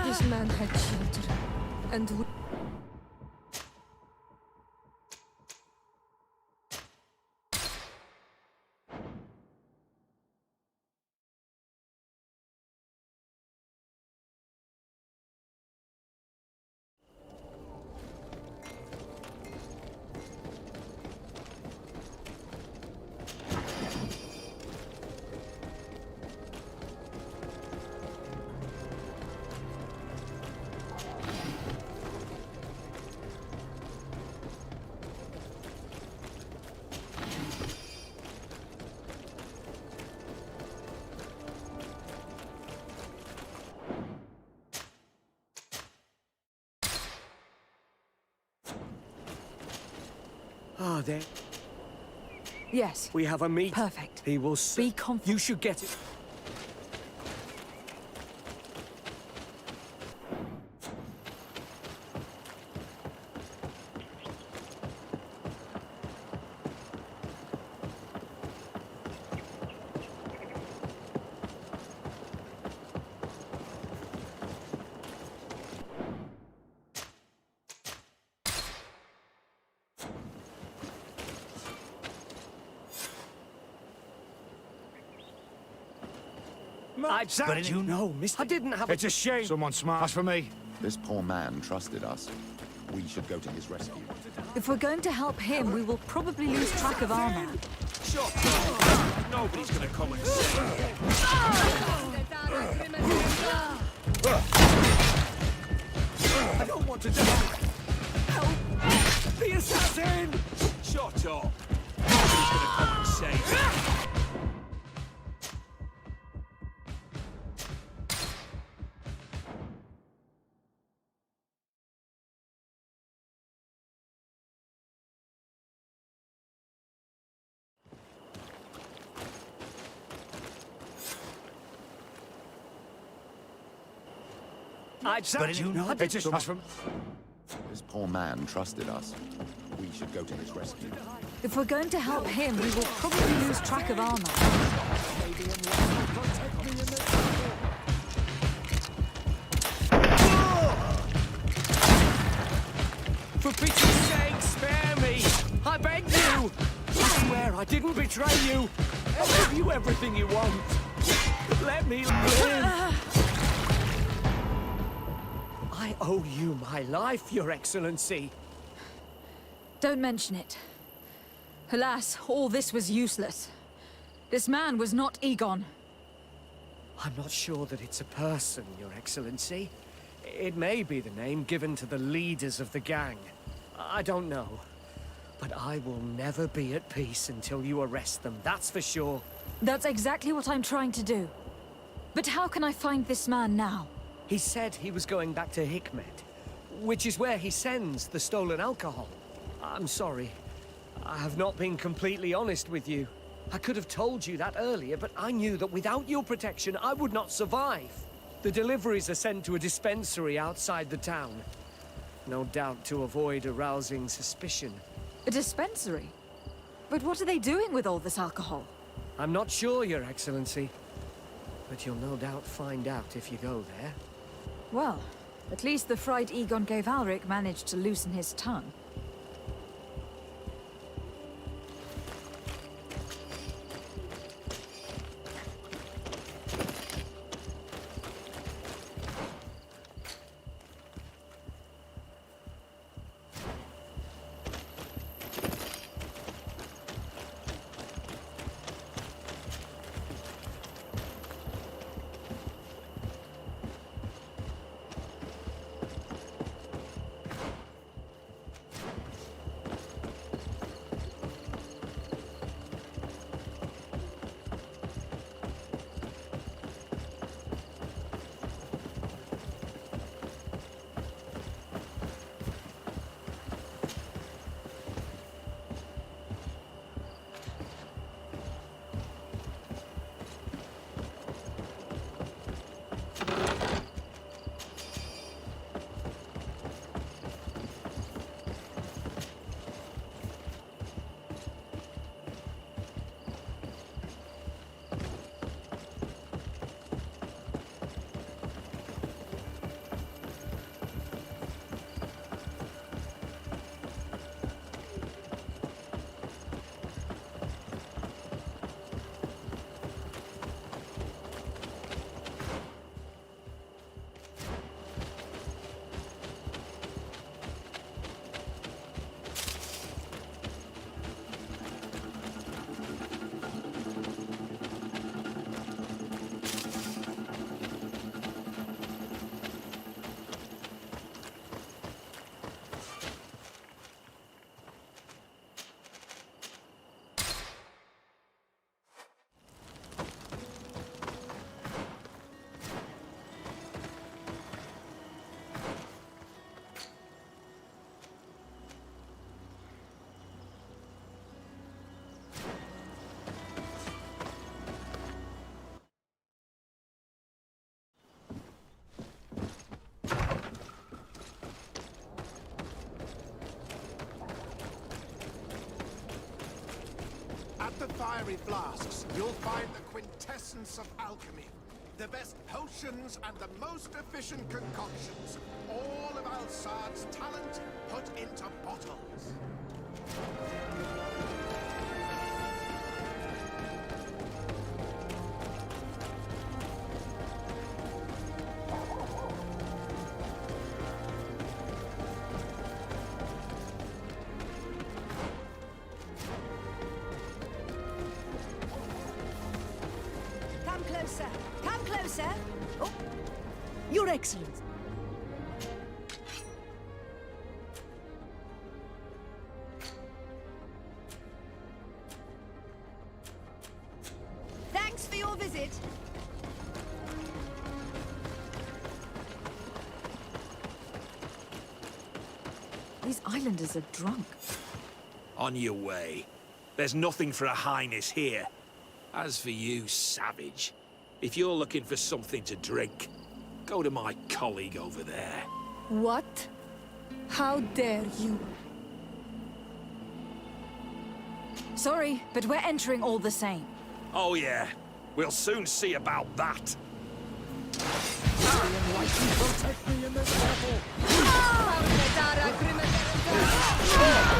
This man had children, and there. Yes. We have a meet. Perfect. He will see. Be confident. You should get it. But you know, Mr. I didn't have. It's a shame. Someone smart. As for me, This poor man trusted us. We should go to his rescue. If we're going to help him, we will probably lose track of Arma. Shut up! Nobody's gonna come and save you. I don't want to die! Help! The assassin! Shut up! Nobody's gonna come and save you. This poor man trusted us. We should go to his rescue. If we're going to help him, we will probably lose track of Armak. For pity's sake, spare me! I beg you! I swear I didn't betray you! I'll give you everything you want! Let me live! I owe you my life, Your Excellency! Don't mention it. Alas, all this was useless. This man was not Egon. I'm not sure that it's a person, Your Excellency. It may be the name given to the leaders of the gang. I don't know. But I will never be at peace until you arrest them, that's for sure. That's exactly what I'm trying to do. But how can I find this man now? He said he was going back to Hikmet, which is where he sends the stolen alcohol. I'm sorry. I have not been completely honest with you. I could have told you that earlier, but I knew that without your protection, I would not survive. The deliveries are sent to a dispensary outside the town. No doubt to avoid arousing suspicion. A dispensary? But what are they doing with all this alcohol? I'm not sure, Your Excellency. But you'll no doubt find out if you go there. Well, at least the fright Egon gave Alric managed to loosen his tongue. The fiery flasks, you'll find the quintessence of alchemy. The best potions and the most efficient concoctions. All of Alsad's talent put into bottles. Closer! Come closer! Oh, Your Excellency! it. These islanders are drunk. On your way. There's nothing for a highness here. As for you, savage, if you're looking for something to drink, go to my colleague over there. What? How dare you? Sorry, but we're entering all the same. Oh yeah, we'll soon see about that.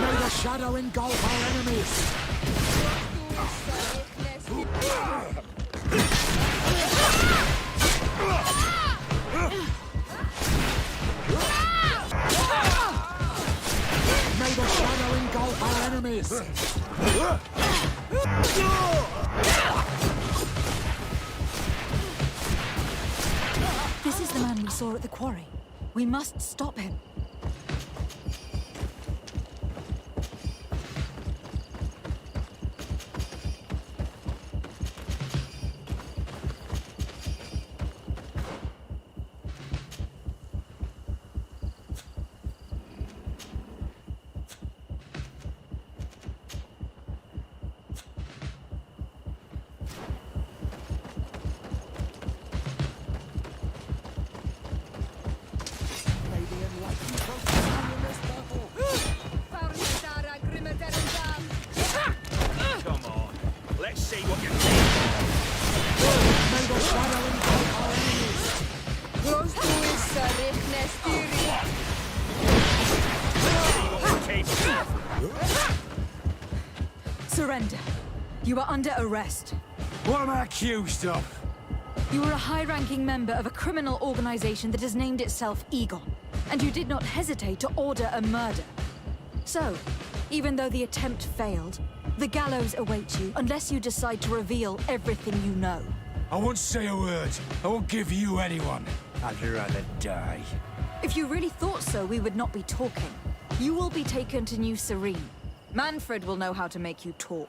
May the shadow engulf our enemies! May the shadow engulf our enemies! This is the man we saw at the quarry. We must stop him. Come on, let's see what you think. May the shadow engulf our enemies! Surrender. You are under arrest. What am I accused of? You are a high-ranking member of a criminal organization that has named itself Egon, and you did not hesitate to order a murder. So, even though the attempt failed, the gallows awaits you unless you decide to reveal everything you know. I won't say a word. I won't give you anyone. I'd rather die. If you really thought so, we would not be talking. You will be taken to New Serene. Manfred will know how to make you talk.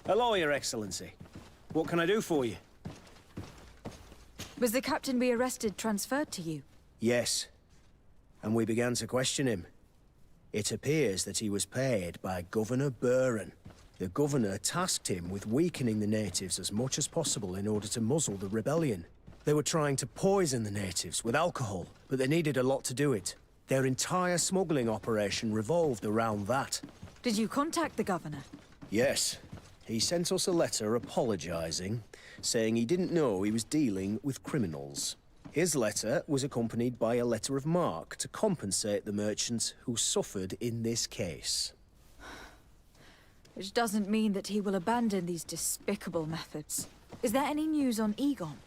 Hello, Your Excellency. What can I do for you? Was the captain we arrested transferred to you? Yes. And we began to question him. It appears that he was paid by Governor Buren. The governor tasked him with weakening the natives as much as possible in order to muzzle the rebellion. They were trying to poison the natives with alcohol, but they needed a lot to do it. Their entire smuggling operation revolved around that. Did you contact the governor? Yes. He sent us a letter apologizing, saying he didn't know he was dealing with criminals. His letter was accompanied by a letter of marque to compensate the merchants who suffered in this case. which doesn't mean that he will abandon these despicable methods. Is there any news on Egon?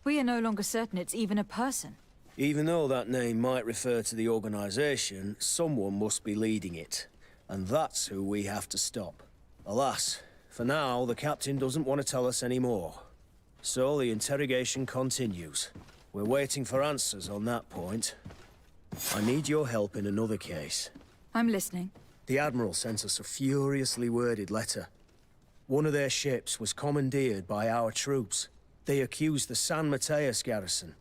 We are no longer certain it's even a person. Even though that name might refer to the organization, someone must be leading it. And that's who we have to stop. Alas, for now, the captain doesn't want to tell us any more. So the interrogation continues. We're waiting for answers on that point. I need your help in another case. I'm listening. The Admiral sent us a furiously worded letter. One of their ships was commandeered by our troops. They accused the San Mateus garrison.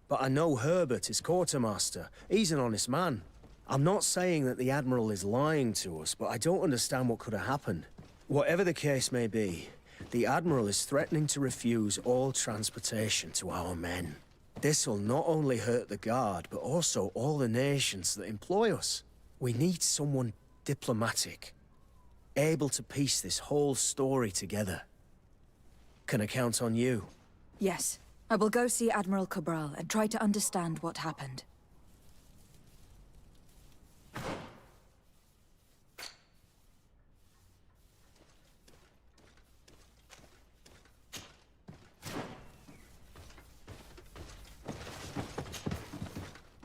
But I know Herbert is quartermaster. He's an honest man. I'm not saying that the Admiral is lying to us, but I don't understand what could have happened. Whatever the case may be, the Admiral is threatening to refuse all transportation to our men. This will not only hurt the Guard, but also all the nations that employ us. We need someone diplomatic, able to piece this whole story together. Can I count on you? Yes. I will go see Admiral Cabral and try to understand what happened.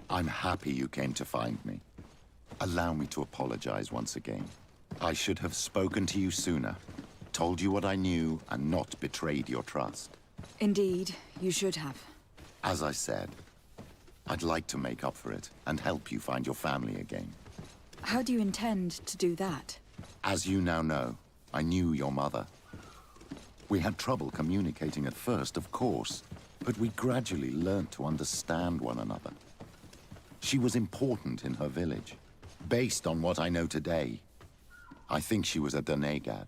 I'm happy you came to find me. Allow me to apologize once again. I should have spoken to you sooner, told you what I knew, and not betrayed your trust. Indeed, you should have. As I said, I'd like to make up for it and help you find your family again. How do you intend to do that? As you now know, I knew your mother. We had trouble communicating at first, of course, but we gradually learned to understand one another. She was important in her village. Based on what I know today, I think she was a Donegad.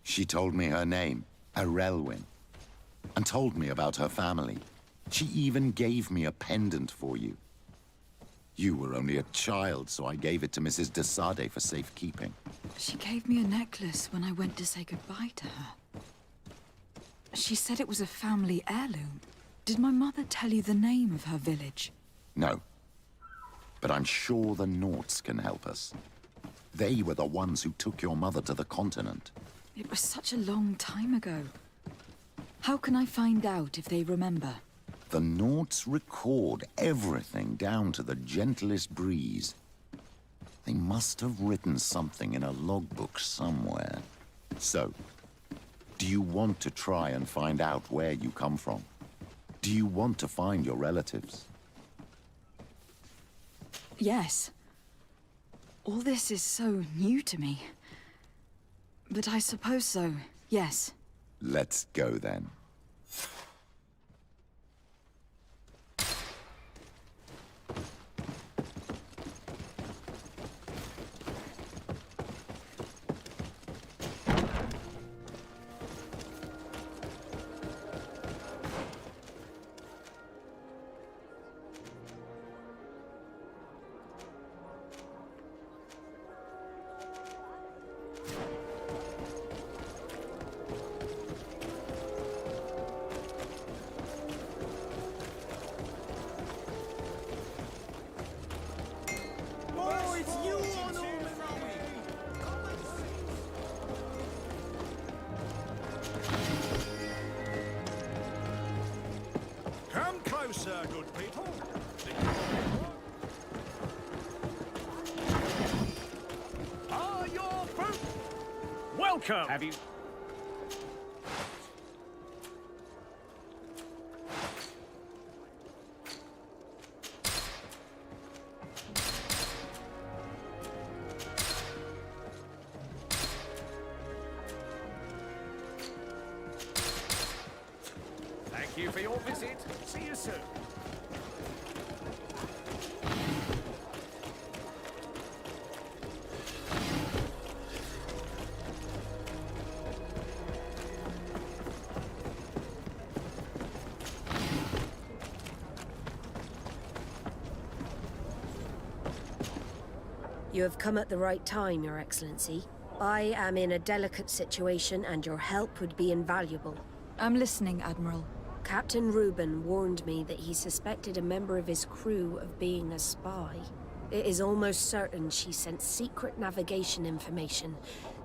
She told me her name, Arelwyn, and told me about her family. She even gave me a pendant for you. You were only a child, so I gave it to Mrs. de Sade for safekeeping. She gave me a necklace when I went to say goodbye to her. She said it was a family heirloom. Did my mother tell you the name of her village? No. But I'm sure the Norts can help us. They were the ones who took your mother to the continent. It was such a long time ago. How can I find out if they remember? The Norts record everything down to the gentlest breeze. They must have written something in a logbook somewhere. So, do you want to try and find out where you come from? Do you want to find your relatives? Yes. All this is so new to me. But I suppose so, yes. Let's go then. Come closer, good people. Are your folk? Welcome. Have you? Thank you for your visit. See you soon. You have come at the right time, Your Excellency. I am in a delicate situation and your help would be invaluable. I'm listening, Admiral. Captain Reuben warned me that he suspected a member of his crew of being a spy. It is almost certain she sent secret navigation information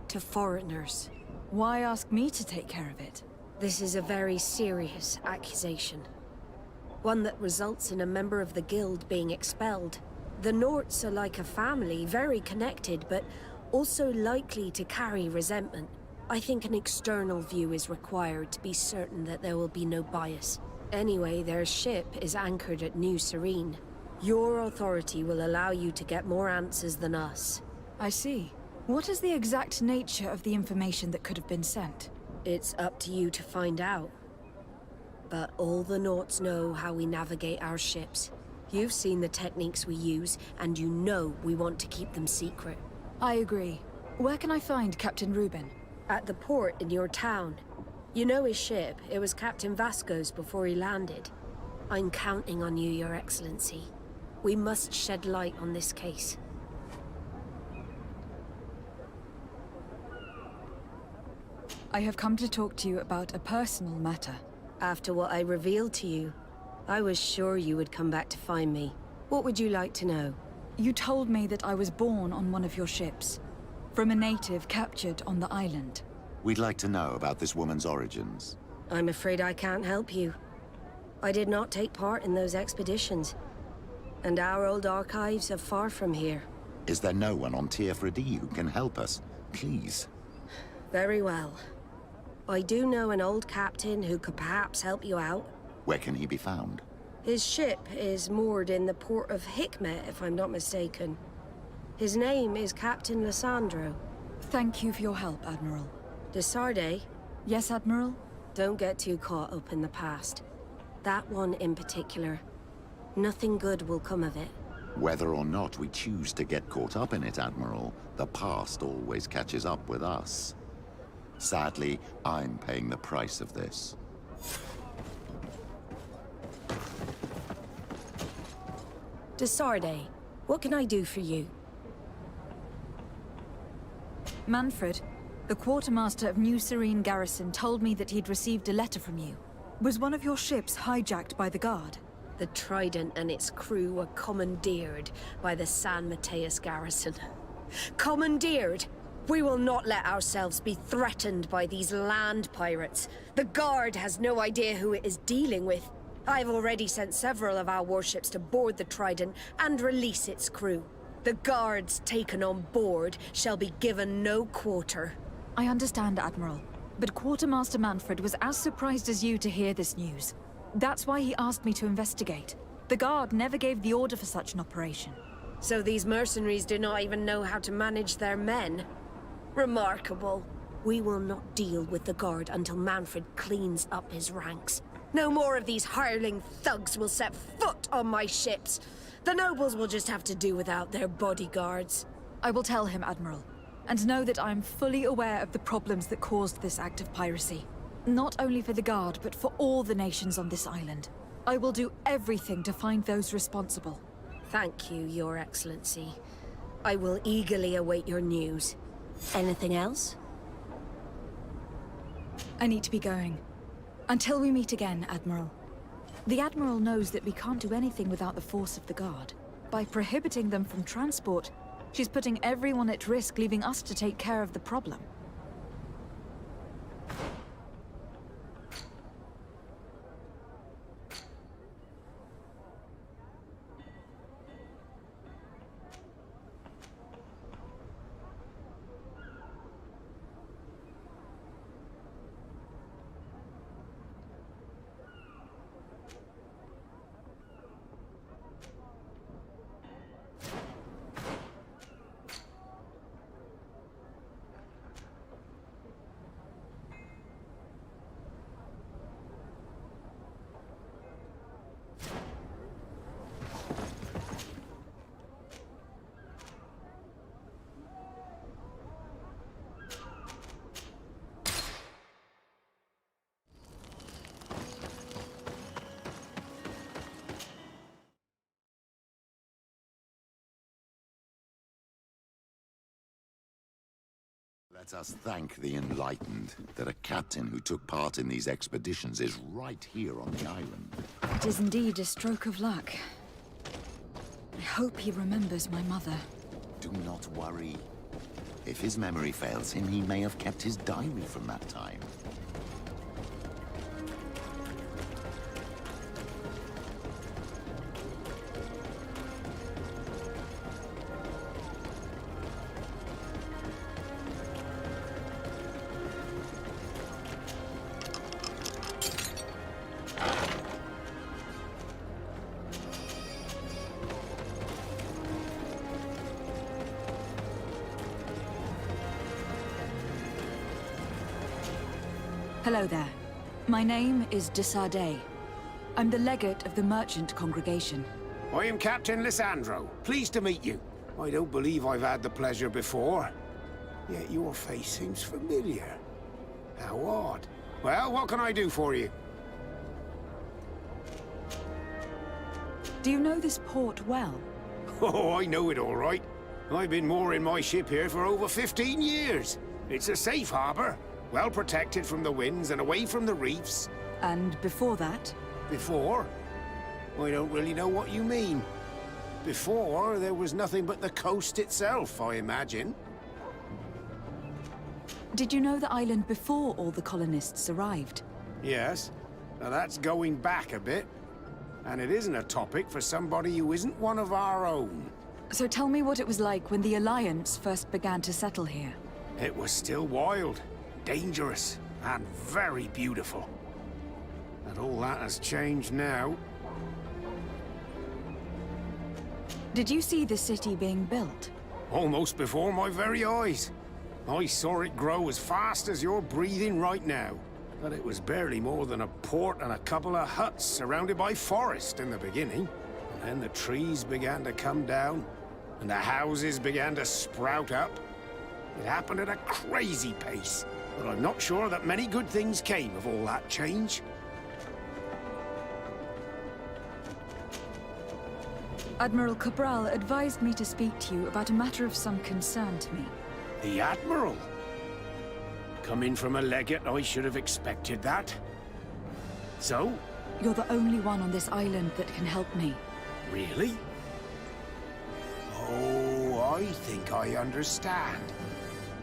to foreigners. Why ask me to take care of it? This is a very serious accusation. One that results in a member of the guild being expelled. The Norts are like a family, very connected, but also likely to carry resentment. I think an external view is required to be certain that there will be no bias. Anyway, their ship is anchored at New Serene. Your authority will allow you to get more answers than us. I see. What is the exact nature of the information that could have been sent? It's up to you to find out. But all the Norts know how we navigate our ships. You've seen the techniques we use, and you know we want to keep them secret. I agree. Where can I find Captain Reuben? At the port in your town. You know his ship. It was Captain Vasco's before he landed. I'm counting on you, Your Excellency. We must shed light on this case. I have come to talk to you about a personal matter. After what I revealed to you, I was sure you would come back to find me. What would you like to know? You told me that I was born on one of your ships, from a native captured on the island. We'd like to know about this woman's origins. I'm afraid I can't help you. I did not take part in those expeditions. And our old archives are far from here. Is there no one on Tier 3D who can help us? Please. Very well. I do know an old captain who could perhaps help you out. Where can he be found? His ship is moored in the port of Hikmet, if I'm not mistaken. His name is Captain Lissandro. Thank you for your help, Admiral. De Sardet? Yes, Admiral? Don't get too caught up in the past. That one in particular. Nothing good will come of it. Whether or not we choose to get caught up in it, Admiral, the past always catches up with us. Sadly, I'm paying the price of this. De Sardet, what can I do for you? Manfred, the quartermaster of New Serene Garrison, told me that he'd received a letter from you. Was one of your ships hijacked by the Guard? The Trident and its crew were commandeered by the San Mateus Garrison. Commandeered? We will not let ourselves be threatened by these land pirates. The Guard has no idea who it is dealing with. I've already sent several of our warships to board the Trident and release its crew. The Guards taken on board shall be given no quarter. I understand, Admiral. But Quartermaster Manfred was as surprised as you to hear this news. That's why he asked me to investigate. The Guard never gave the order for such an operation. So these mercenaries do not even know how to manage their men? Remarkable. We will not deal with the Guard until Manfred cleans up his ranks. No more of these hireling thugs will set foot on my ships. The nobles will just have to do without their bodyguards. I will tell him, Admiral. And know that I am fully aware of the problems that caused this act of piracy. Not only for the Guard, but for all the nations on this island. I will do everything to find those responsible. Thank you, Your Excellency. I will eagerly await your news. Anything else? I need to be going. Until we meet again, Admiral. The Admiral knows that we can't do anything without the force of the Guard. By prohibiting them from transport, she's putting everyone at risk, leaving us to take care of the problem. Let us thank the enlightened that a captain who took part in these expeditions is right here on the island. It is indeed a stroke of luck. I hope he remembers my mother. Do not worry. If his memory fails him, he may have kept his diary from that time. Hello there. My name is Desade. I'm the legate of the merchant congregation. I am Captain Lysandro. Pleased to meet you. I don't believe I've had the pleasure before. Yet your face seems familiar. How odd. Well, what can I do for you? Do you know this port well? Oh, I know it all right. I've been mooring my ship here for over 15 years. It's a safe harbor. Well protected from the winds and away from the reefs. And before that? Before? I don't really know what you mean. Before, there was nothing but the coast itself, I imagine. Did you know the island before all the colonists arrived? Yes. Now that's going back a bit. And it isn't a topic for somebody who isn't one of our own. So tell me what it was like when the Alliance first began to settle here. It was still wild, dangerous, and very beautiful. And all that has changed now. Did you see the city being built? Almost before my very eyes. I saw it grow as fast as you're breathing right now. But it was barely more than a port and a couple of huts surrounded by forest in the beginning. And then the trees began to come down, and the houses began to sprout up. It happened at a crazy pace, but I'm not sure that many good things came of all that change. Admiral Cabral advised me to speak to you about a matter of some concern to me. The Admiral? Coming from a legate, I should have expected that. So? You're the only one on this island that can help me. Really? Oh, I think I understand.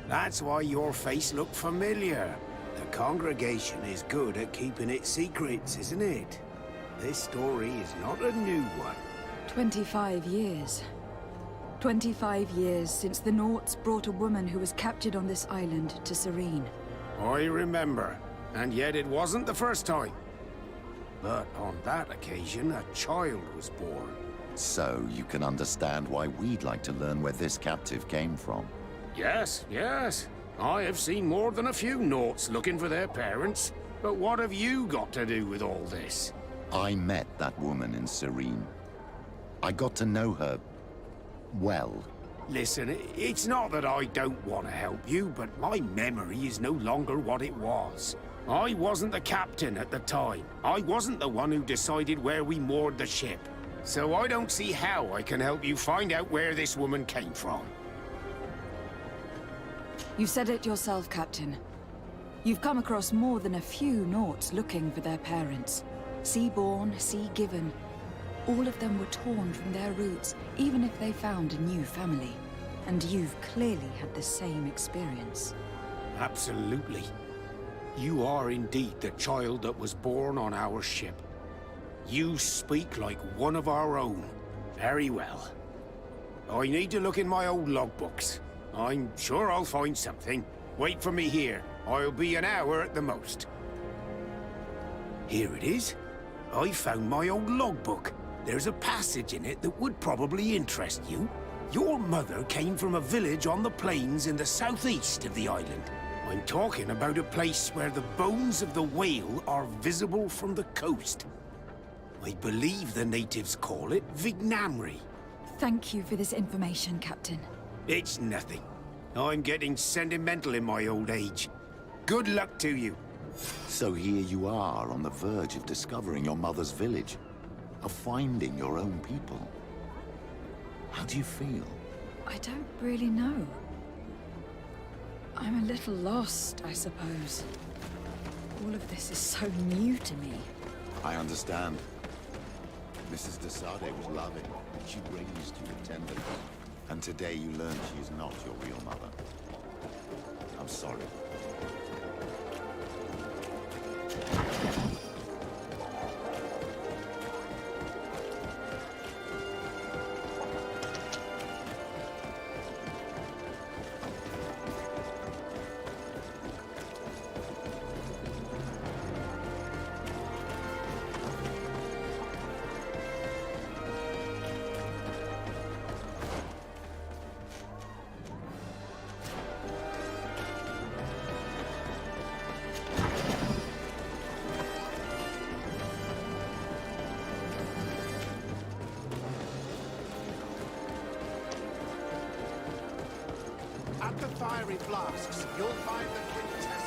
That's why your face looked familiar. The congregation is good at keeping its secrets, isn't it? This story is not a new one. 25 years. 25 years since the Nauts brought a woman who was captured on this island to Serene. I remember, and yet it wasn't the first time. But on that occasion, a child was born. So you can understand why we'd like to learn where this captive came from. Yes, yes. I have seen more than a few Nauts looking for their parents. But what have you got to do with all this? I met that woman in Serene. I got to know her well. Listen, it's not that I don't want to help you, but my memory is no longer what it was. I wasn't the captain at the time. I wasn't the one who decided where we moored the ship. So I don't see how I can help you find out where this woman came from. You said it yourself, Captain. You've come across more than a few Nauts looking for their parents. Sea-born, sea-given. All of them were torn from their roots, even if they found a new family. And you've clearly had the same experience. Absolutely. You are indeed the child that was born on our ship. You speak like one of our own. Very well. I need to look in my old logbooks. I'm sure I'll find something. Wait for me here. I'll be an hour at the most. Here it is. I found my old logbook. There's a passage in it that would probably interest you. Your mother came from a village on the plains in the southeast of the island. I'm talking about a place where the bones of the whale are visible from the coast. I believe the natives call it Vignamri. Thank you for this information, Captain. It's nothing. I'm getting sentimental in my old age. Good luck to you. So here you are on the verge of discovering your mother's village. Of finding your own people. How do you feel? I don't really know. I'm a little lost, I suppose. All of this is so new to me. I understand. Mrs. Desade was loving. She raised you with tenderness. And today you learn she is not your real mother. I'm sorry. At the fiery flasks, you'll find the quintessence.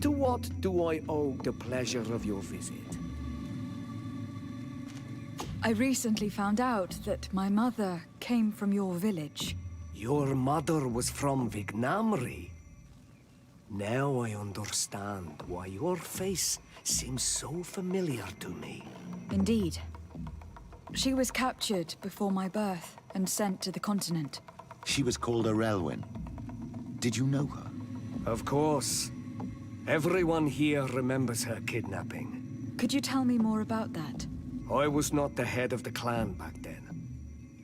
To what do I owe the pleasure of your visit? I recently found out that my mother came from your village. Your mother was from Vignamri. Now I understand why your face seems so familiar to me. Indeed. She was captured before my birth and sent to the continent. She was called Arelwyn. Did you know her? Of course. Everyone here remembers her kidnapping. Could you tell me more about that? I was not the head of the clan back then.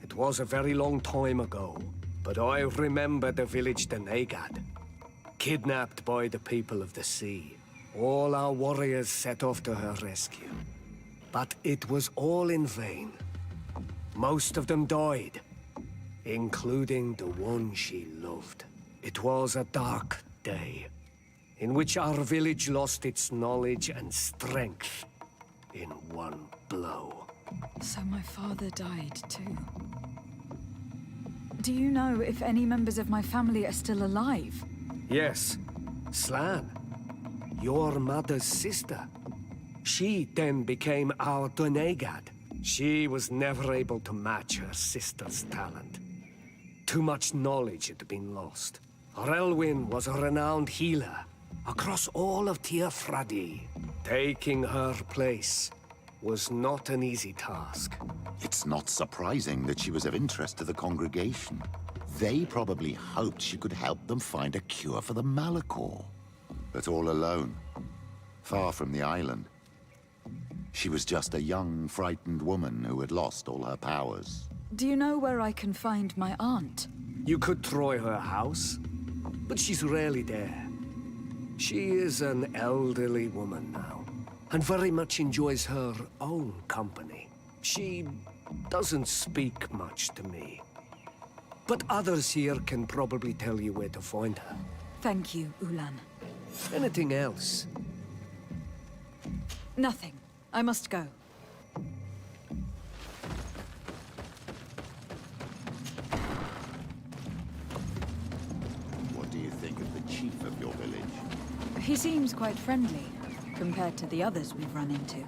It was a very long time ago, but I remember the village Donegad. Kidnapped by the people of the sea. All our warriors set off to her rescue. But it was all in vain. Most of them died, including the one she loved. It was a dark day, in which our village lost its knowledge and strength in one blow. So my father died too. Do you know if any members of my family are still alive? Yes, Slan, your mother's sister. She then became our Donegad. She was never able to match her sister's talent. Too much knowledge had been lost. Arelwyn was a renowned healer across all of Teofradi. Taking her place was not an easy task. It's not surprising that she was of interest to the congregation. They probably hoped she could help them find a cure for the Malachor. But all alone, far from the island. She was just a young, frightened woman who had lost all her powers. Do you know where I can find my aunt? You could try her house, but she's rarely there. She is an elderly woman now, and very much enjoys her own company. She doesn't speak much to me. But others here can probably tell you where to find her. Thank you, Ulan. Anything else? Nothing. I must go. What do you think of the chief of your village? He seems quite friendly, compared to the others we've run into.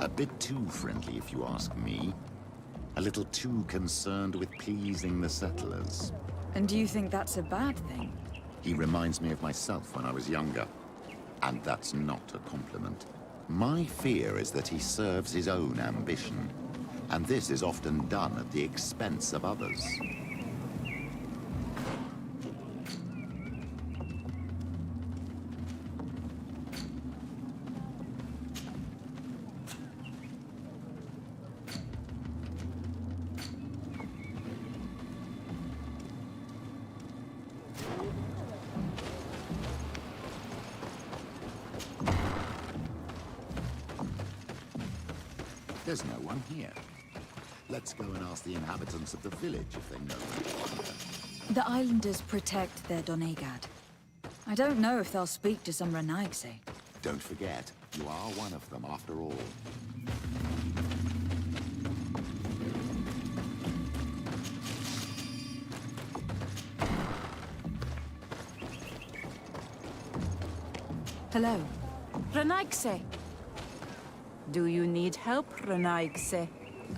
A bit too friendly, if you ask me. A little too concerned with pleasing the settlers. And do you think that's a bad thing? He reminds me of myself when I was younger. And that's not a compliment. My fear is that he serves his own ambition. And this is often done at the expense of others. There's no one here. Let's go and ask the inhabitants of the village if they know anyone. The islanders protect their Donegad. I don't know if they'll speak to some Renaigse. Don't forget, you are one of them after all. Hello. Renaigse. Do you need help, Renaigse?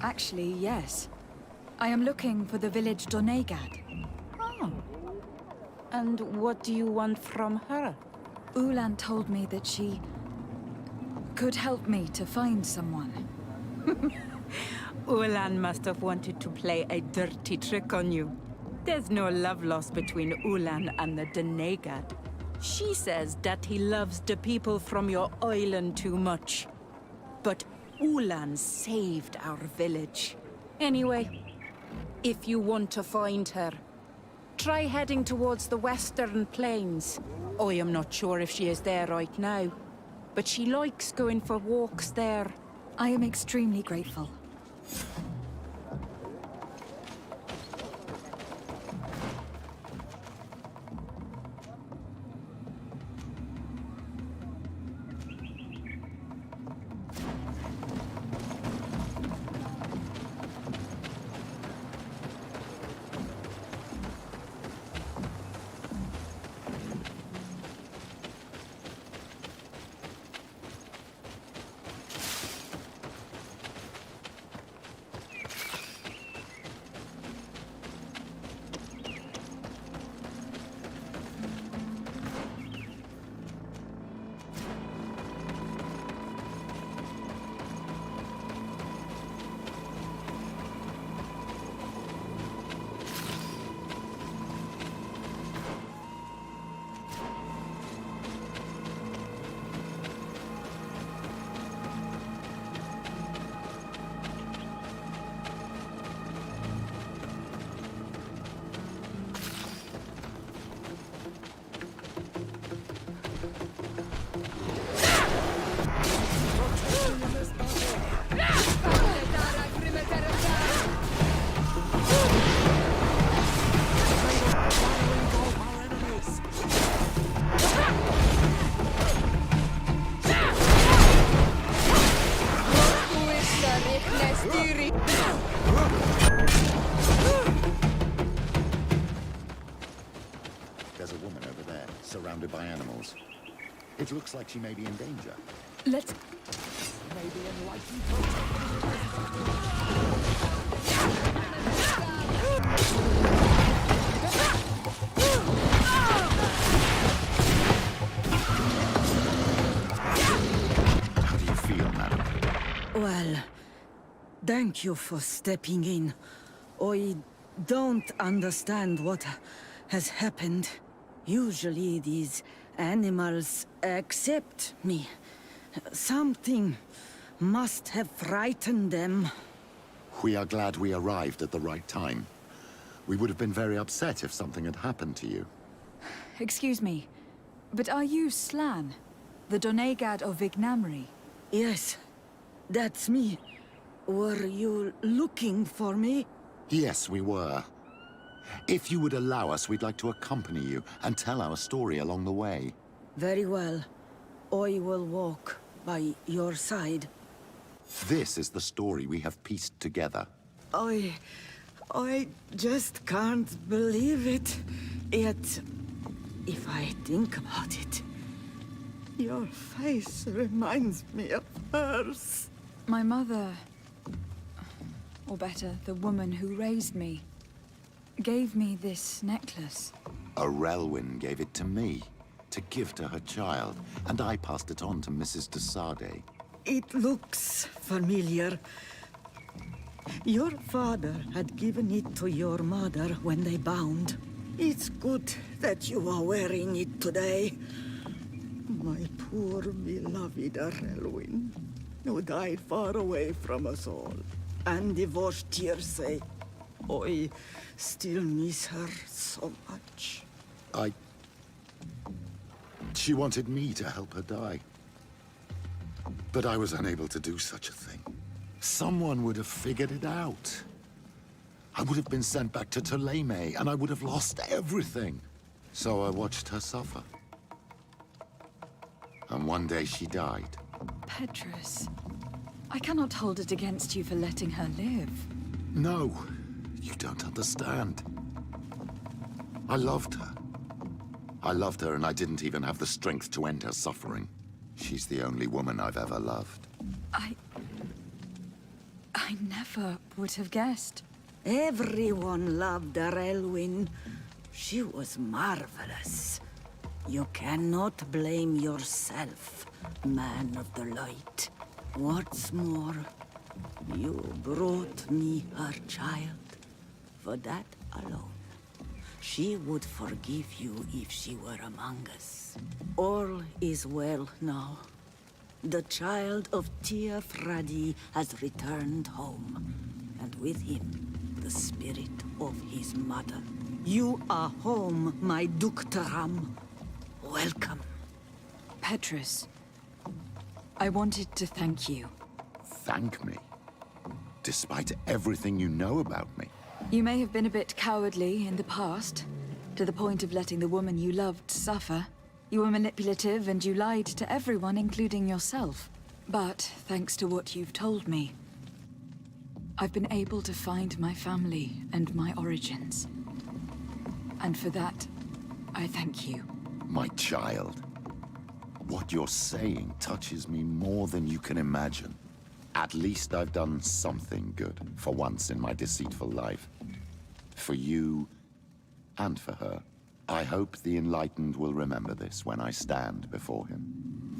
Actually, yes. I am looking for the village Donegad. Oh. And what do you want from her? Ulan told me that she could help me to find someone. Ulan must have wanted to play a dirty trick on you. There's no love lost between Ulan and the Donegad. She says that he loves the people from your island too much. But Ulan saved our village. Anyway, if you want to find her, try heading towards the western plains. I am not sure if she is there right now, but she likes going for walks there. I am extremely grateful. There's a woman over there, surrounded by animals. It looks like she may be in danger. Let's... Maybe enlightened. How do you feel, madam? Well, thank you for stepping in. I don't understand what has happened. Usually these animals accept me. Something must have frightened them. We are glad we arrived at the right time. We would have been very upset if something had happened to you. Excuse me, but are you Slan? The Donegad of Vignamri? Yes, that's me. Were you looking for me? Yes, we were. If you would allow us, we'd like to accompany you and tell our story along the way. Very well. I will walk by your side. This is the story we have pieced together. I just can't believe it. Yet, if I think about it, your face reminds me of hers. My mother, or better, the woman who raised me, gave me this necklace. A Relwyn gave it to me, to give to her child, and I passed it on to Mrs. de Sade. It looks familiar. Your father had given it to your mother when they bound. It's good that you are wearing it today. My poor beloved Relwyn, who died far away from us all, and divorced Tirce. I still miss her so much. She wanted me to help her die. But I was unable to do such a thing. Someone would have figured it out. I would have been sent back to Ptolemy, and I would have lost everything. So I watched her suffer. And one day she died. Petrus, I cannot hold it against you for letting her live. No, you don't understand. I loved her. I loved her and I didn't even have the strength to end her suffering. She's the only woman I've ever loved. I never would have guessed. Everyone loved her, Elwyn. She was marvelous. You cannot blame yourself, man of the light. What's more, you brought me her child. For that alone, she would forgive you if she were among us. All is well now. The child of Tir Fradi has returned home, and with him, the spirit of his mother. You are home, my Duktaram. Welcome. Petrus, I wanted to thank you. Thank me? Despite everything you know about me? You may have been a bit cowardly in the past, to the point of letting the woman you loved suffer. You were manipulative and you lied to everyone, including yourself. But thanks to what you've told me, I've been able to find my family and my origins. And for that, I thank you. My child. What you're saying touches me more than you can imagine. At least I've done something good for once in my deceitful life. For you and for her. I hope the Enlightened will remember this when I stand before him.